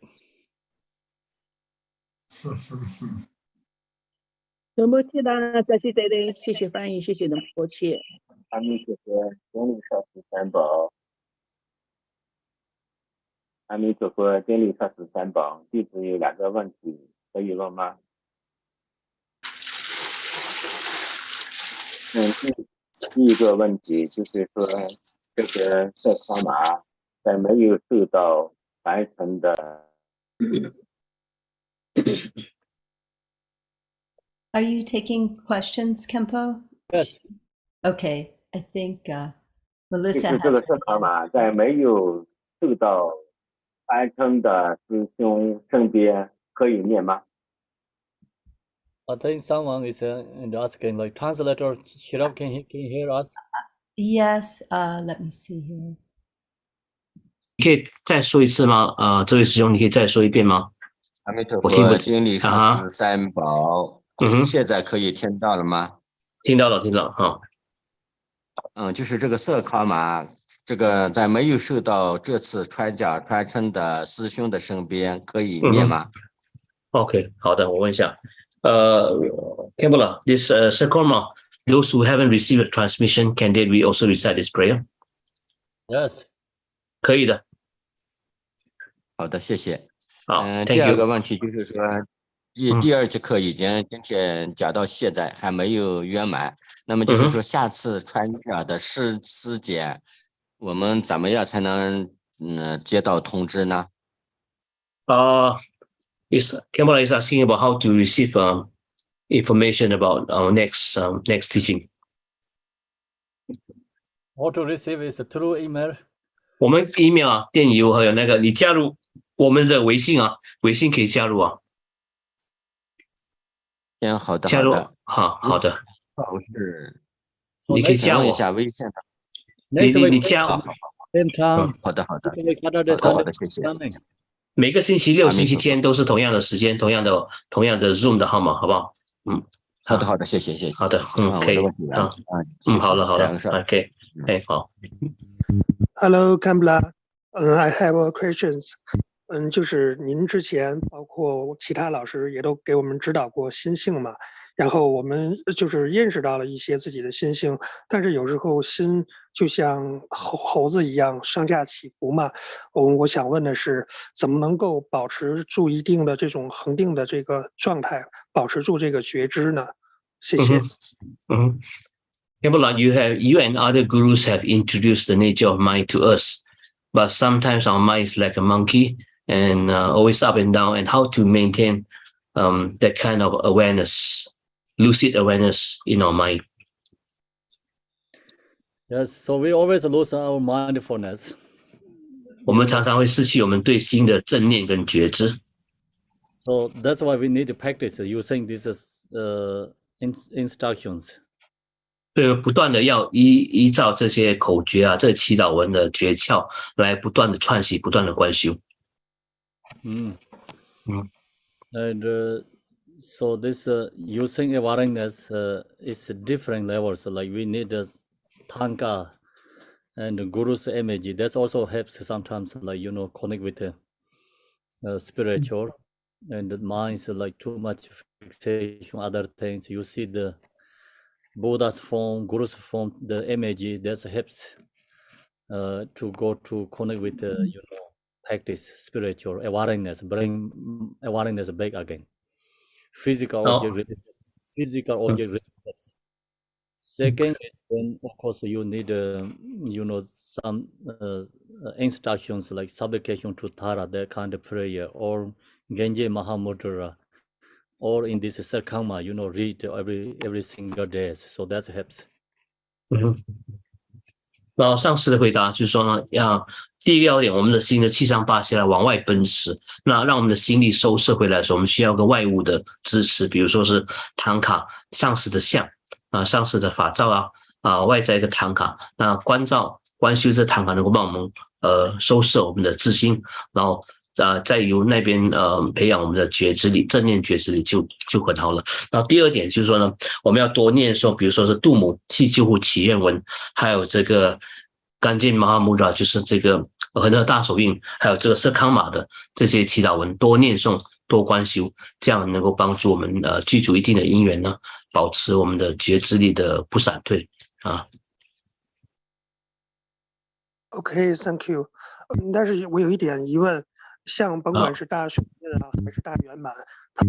有没有听到？这些对对，谢谢翻译，谢谢的迫切。阿弥陀佛，经历上师三宝。阿弥陀佛，经历上师三宝。弟子有2个问题，可以问吗？第一个问题就是说，这个色康马在没有受到凡尘的。Are you taking questions, Kempo? Yes. Okay, I think 就 Melissa 是 has 这个色 her 康 hand 马 up. 在没有受到凡尘的师兄身边可以念吗？ I think someone is asking, like, translator Shirav, can you hear us? Yes, let me see here. 你可以再说一次吗？这位师兄，你可以再说一遍吗？阿弥陀我听不佛，经历上师三宝。现在可以听到了吗？听到了，听到了哈。就是这个色卡玛，这个在没有受到这次传讲传承的师兄的身边可以念吗？OK， 好的，我问一下。Kempola, this Serkhangma, those who haven't received a transmission, can they also recite this prayer? Yes. 可以的。好的，谢谢。好，第二个问题就是说，第二节课已经今天讲到现在还没有圆满，那么就是说下次传讲的时间，我们怎么样才能接到通知呢？Kempola is asking about how to receive information about our next teaching. How to receive is through email. 我们 email 啊，电邮还有那个，你加入我们的微信啊，微信可以加入啊。好的，加入，好的。你可以加我一下微信的。你加我。好的。好的，谢谢。每个星期六、星期天都是同样的时间，同样的 Zoom 的号码，好不好？好的，谢谢。好的，可以好了，OK， 好。Hello, Kambla. I have a questions. 就是您之前包括其他老师也都给我们指导过心性嘛，然后我们就是认识到了一些自己的心性，但是有时候心就像猴子一样上下起伏嘛。我想问的是，怎么能够保持住一定的这种恒定的这个状态，保持住这个觉知呢？谢谢。Kempola, you and other gurus have introduced the nature of mind to us, but sometimes our mind is like a monkey and always up and down, and how to maintain that kind of awareness, lucid awareness in our mind. Yes, so we always lose our mindfulness. 我们常常会失去我们对心的正念跟觉知。So that's why we need to practice using these instructions. 所以不断的要依照这些口诀啊，这祈祷文的诀窍来不断的串习，不断的观修。And so this using awareness is different levels. Like we need Tanka and Guru's image. That also helps sometimes, like connect with the spiritual. And the mind's like too much fixation, other things. You see the Buddha's form, Guru's form, the image that helps to go to connect with the practice spiritual awareness, bring awareness back again. Physical object relationships. Second is then of course you need some instructions like supplication to Tara, that kind of prayer, or Genji Mahamudra, or in this Serkhangma, read every single day. So that helps. 然后上师的回答就是说呢，第一个要点，我们的心的七上八下来往外奔驰，那让我们的心力收摄回来的时候，我们需要个外物的支持，比如说是唐卡、上师的像上师的法照外在一个唐卡，那观修这唐卡能够帮我们收摄我们的自心，然后再由那边培养我们的觉知力，正念觉知力就很好了。然后第二点就是说呢，我们要多念说，比如说是度母弃救护祈愿文，还有这个干净马哈穆拉，就是这个恒河大手印，还有这个色康玛的这些祈祷文，多念诵，多观修，这样能够帮助我们具足一定的因缘呢，保持我们的觉知力的不闪退啊。OK，Thank you。但是我有一点疑问，像甭管是大手印啊，还是大圆满，它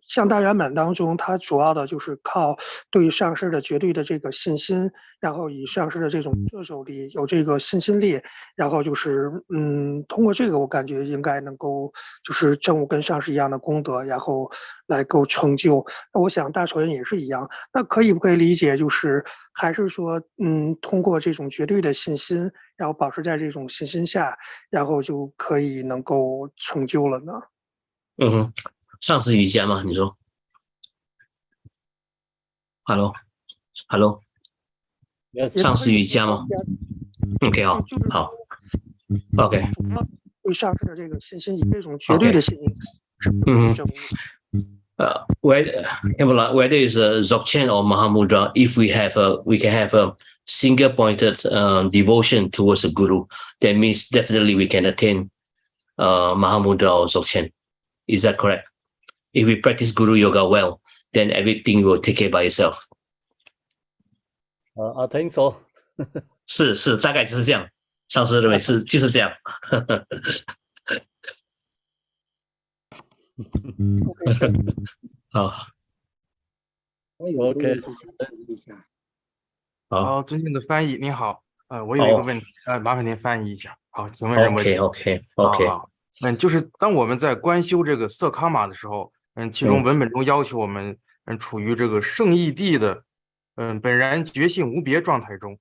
像大圆满当中，它主要的就是靠对上师的绝对的这个信心，然后以上师的这种摄受力，有这个信心力，然后就是通过这个，我感觉应该能够就是证悟跟上师一样的功德，然后来够成就。那我想大手印也是一样，那可以不可以理解就是还是说通过这种绝对的信心，然后保持在这种信心下，然后就可以能够成就了呢？上师瑜伽吗？你说 ？Hello， 上师瑜伽吗 ？OK， 好，好 ，OK。主要对上师的这个信心，以这种绝对的信心是证悟。whether it's Dzogchen or Mahamudra, if we can have a single pointed devotion towards the Guru, that means definitely we can attain Mahamudra or Dzogchen. Is that correct? If we practice Guru Yoga well, then everything will take care by itself. I think so. 是，大概就是这样。上师认为就是这样。好。OK。好，尊敬的翻译，您好，我有一个问题，麻烦您翻译一下。好，请问仁波切。OK。好，就是当我们在观修这个色康玛的时候，其中文本中要求我们，处于这个圣义谛的，本然觉性无别状态中，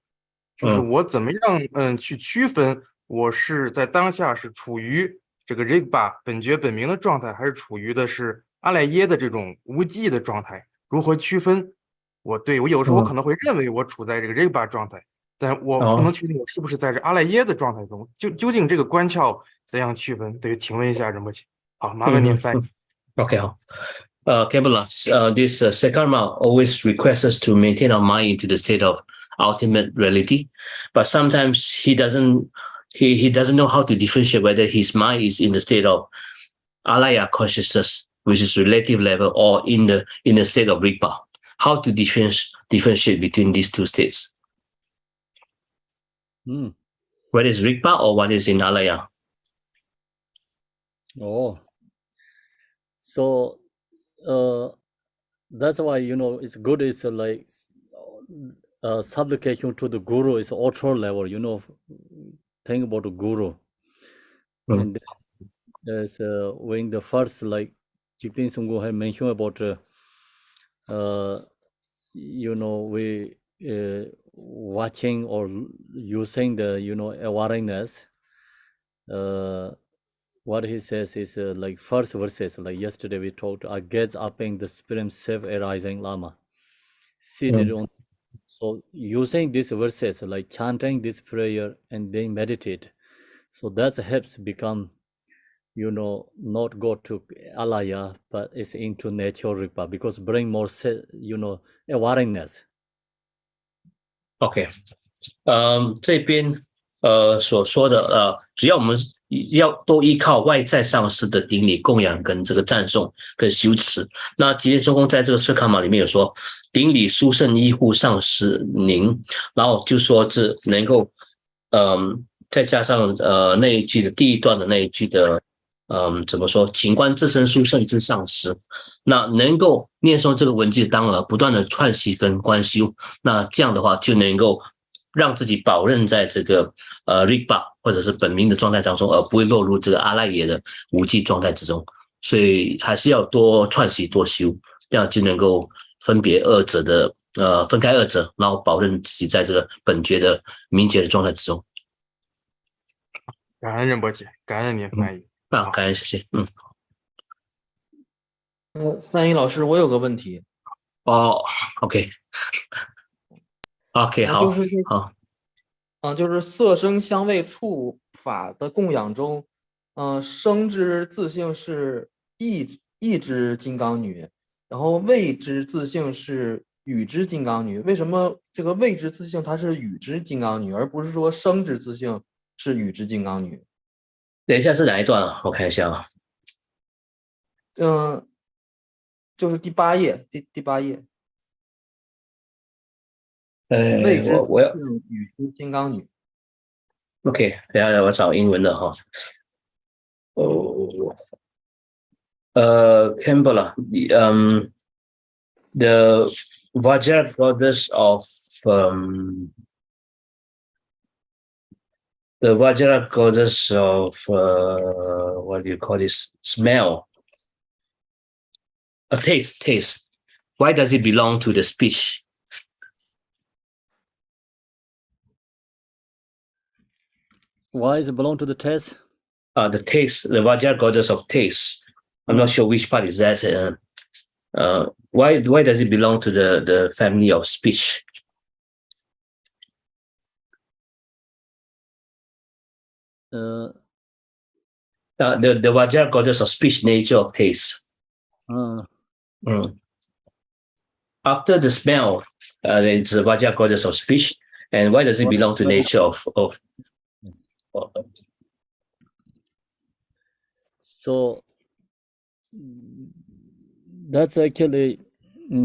就是我怎么样，去区分我是在当下是处于这个 Rigpa 本觉本明的状态，还是处于的是阿赖耶的这种无记的状态？如何区分？我有时候我可能会认为我处在这个 Rigpa 状态，但我不能确定我是不是在这阿赖耶的状态中。究竟这个关窍怎样区分？对，请问一下仁波切。好，麻烦您翻译。OK， 好。Kebula, this Serkhangma always requests us to maintain our mind into the state of ultimate reality, but sometimes he doesn't know how to differentiate whether his mind is in the state of alaya consciousness, which is relative level, or in the state of Rigpa. How to differentiate between these two states? Whether it's Rigpa or what is in alaya? Oh, so that's why it's good. It's like supplication to the Guru is ultra level. Think about the Guru, and there's when the first like Jigten Sunggu had mentioned about we watching or using the awareness. What he says is like first verses, like yesterday we talked, I gaze up in the Supreme Self-arising Lama, seated on. So using these verses, like chanting this prayer and then meditate, so that helps become, not go to alaya, but it's into nature Rigpa, because bring more, awareness. OK， 这边所说的只要我们要都依靠外在上师的顶礼供养跟这个赞颂跟修持。那吉列宗公在这个色康玛里面有说，顶礼殊胜依护上师您，然后就说这能够再加上那一句的第一段的那一句的怎么说？请观自身殊胜之上师，那能够念诵这个文句当儿，不断的串习跟观修，那这样的话就能够让自己保任在这个Rigpa 或者是本命的状态当中，而不会落入这个阿赖耶的无记状态之中。所以还是要多串习多修，这样就能够分别二者的分开二者，然后保任自己在这个本觉的明觉的状态之中。感恩仁波切，感恩您翻译。感恩，谢谢。翻译老师，我有个问题。OK， 好，就是色声香味触法的供养中，声之自性是意之金刚女，然后味之自性是与之金刚女？为什么这个谓之自性它是与之金刚女，而不是说生之自性是与之金刚女？等一下是哪一段啊？我看一下啊。就是第8页，第8页。谓之自我要性与之金刚女。OK， 等一下我找英文的哈。Campbell, the Vajra goddess of what do you call this? Smell, a taste. Why does it belong to the speech? Why does it belong to the taste? The taste, the Vajra goddess of taste. I'm not sure which part is that. Why does it belong to the family of speech? The Vajra goddess of speech, nature of taste. After the smell, it's the Vajra goddess of speech. And why does it belong to nature of So that's actually, I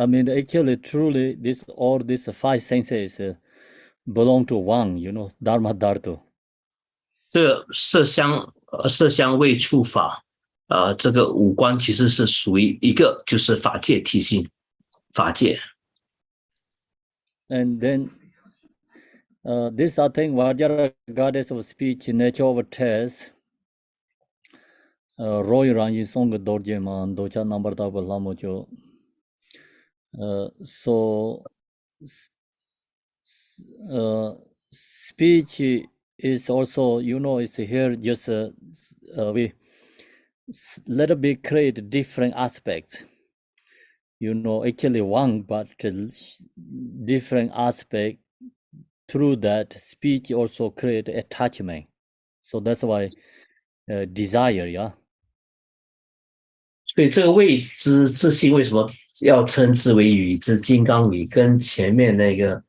mean, actually, truly, all these 5 senses belong to one, Dharma Dhartu. 这个色香味触法，这个五官其实是属于一个，就是法界体系，法界。And then this, I think, Vajra goddess of speech, nature of taste, Roy Ranji Song Dorjeman, Docha number double Lamojo. So speech is also, it's here just we little bit create different aspects. Actually one, but different aspect. Through that, speech also create attachment. So that's why desire, yeah. 所以这个谓之自性为什么要称之为与之金刚语？跟前面那个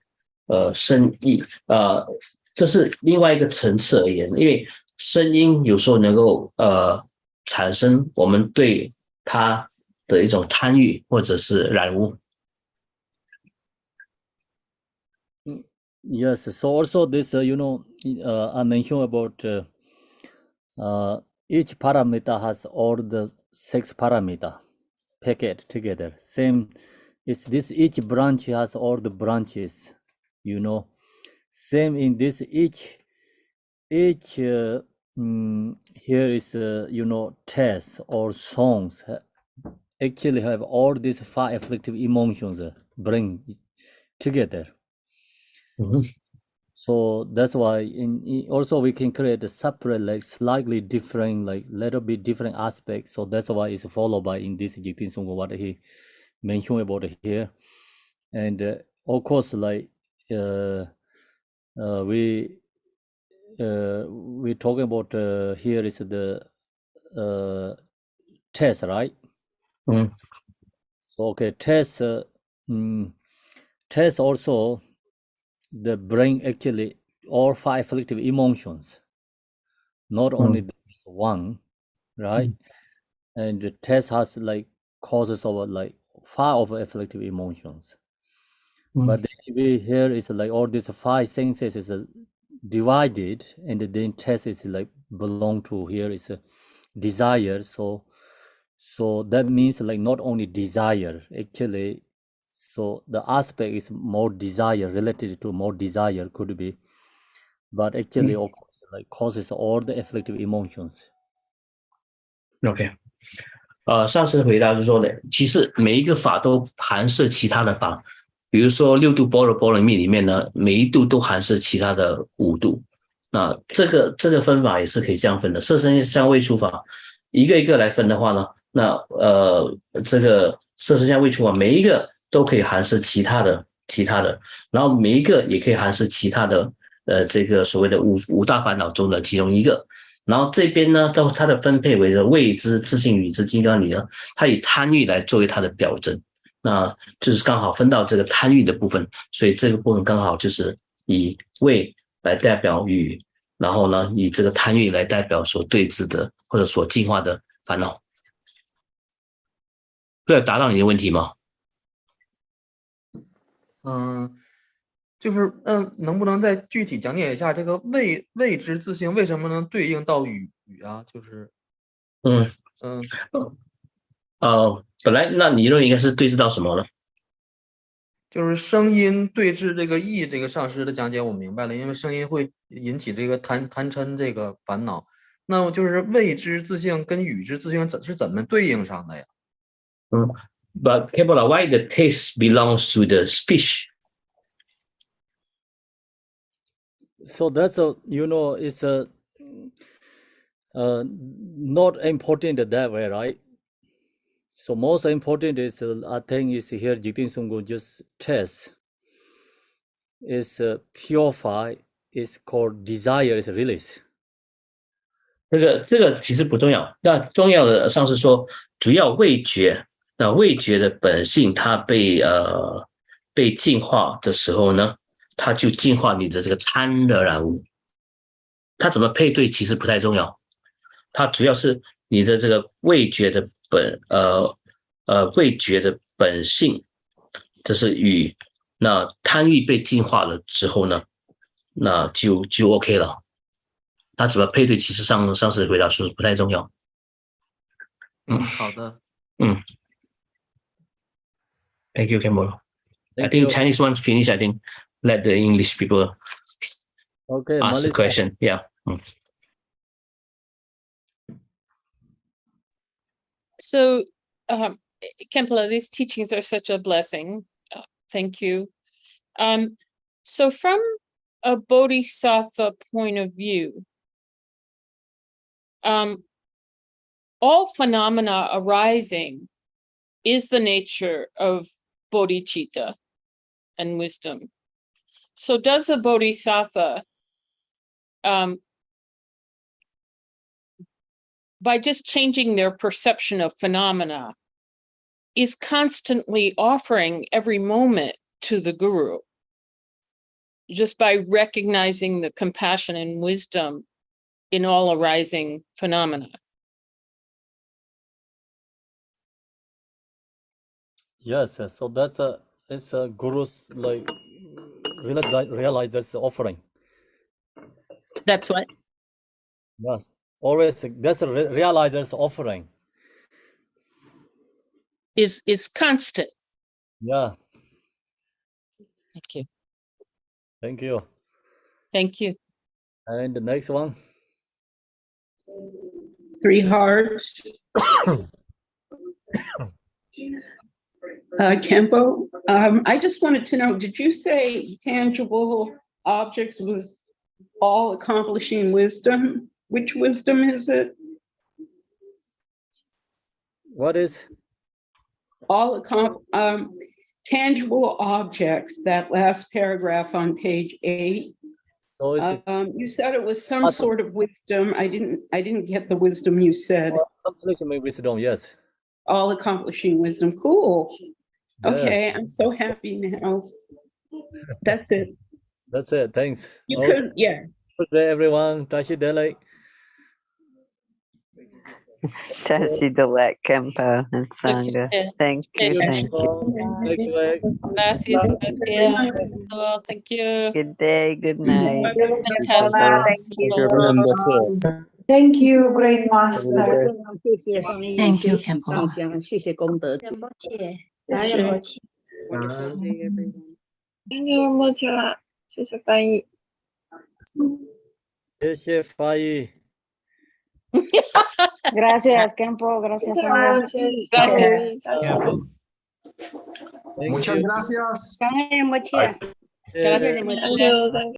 声意这是另外一个层次而言，因为声音有时候能够产生我们对它的一种贪欲或者是染污。Yes, so also this, I mentioned about each parameter has all the 6 parameter packet together. Same, it's this each branch has all the branches, Same in this each here is, tests or songs actually have all these 5 afflictive emotions bring together. So that's why also we can create a separate, like slightly different, like little bit different aspects. So that's why it's followed by in this Jigtin Song what he mentioned about here. And of course, like we talking about here is the test, right? So okay, test also the brain actually all 5 afflictive emotions, not only this one, right? And the test has like causes of like 5 of afflictive emotions. But then we here is like all these 5 senses is divided, and then test is like belong to here is a desire. So that means like not only desire actually. So the aspect is more desire, related to more desire could be, but actually like causes all the afflictive emotions. OK， 上次回答就是说呢，其实每一个法都含摄其他的法，比如说6度般若波罗蜜里面呢，每一度都含摄其他的5度。那这个分法也是可以这样分的，色声香味触法一个一个来分的话呢，那这个色声香味触法每一个都可以含摄其他的，然后每一个也可以含摄其他的这个所谓的五大烦恼中的其中一个。然后这边呢，它的分配为未知、自性、与知、金刚女呢，它以贪欲来作为它的表征，那就是刚好分到这个贪欲的部分，所以这个部分刚好就是以未来代表与，然后呢，以这个贪欲来代表所对峙的或者所进化的烦恼。这有达到你的问题吗？就是能不能再具体讲解一下这个未知自性为什么能对应到语啊？就是本来那你认为应该是对峙到什么呢？就是声音对峙这个意，这个上师的讲解我明白了，因为声音会引起这个贪嗔这个烦恼。那么就是未知自性跟语知自性是怎么对应上的呀？But Kebola, why the taste belongs to the speech? So that's it's not important that way, right? So most important is I think is here Jigten Sunggu just test is purify is called desire is release. 这个其实不重要，那重要的上是说主要味觉，那味觉的本性它被净化的时候呢，它就净化你的这个贪的染物，它怎么配对其实不太重要，它主要是你的这个味觉的味觉的本性，这是与那贪欲被净化了之后呢，那就 OK 了。它怎么配对，其实上次回答说不太重要。好的。Thank you, Campbell. I Thank think you. Chinese one finish. I think let the English people ask the question. Yeah. So, Kempla, these teachings are such a blessing. Thank you. So from a bodhisattva point of view, all phenomena arising is the nature of bodhicitta and wisdom. So does a bodhisattva, by just changing their perception of phenomena, is constantly offering every moment to the guru, just by recognizing the compassion and wisdom in all arising phenomena? Yes, so it's a guru's like realizes offering. That's what? Yes, always that's a realizer's offering. Is constant. Yeah. Thank you. Thank you. Thank you. And the next one. 3 hearts. Kempo, I just wanted to know, did you say tangible objects was all accomplishing wisdom? Which wisdom is it? What is? All tangible objects, that last paragraph on page 8. So you said it was some sort of wisdom. I didn't get the wisdom you said. Accomplishing wisdom, yes. All accomplishing wisdom. Cool. Yes. Okay, I'm so happy now. That's it. That's it. Thanks. You could, yeah. Good day, everyone. Tashi Dele. Tashi Delek Kempo and Sangha. Thank you. Thank you. Gracias. Thank you. Good day. Good night. Thank you, great master. Thank you, Kempo. 谢谢功德主。感恩默契。感恩默契啦，谢谢翻译。谢谢翻译。Gracias, Kempo. Gracias, Ana. Gracias. Muchas gracias. Gracias, Mochila. Gracias, Mochila.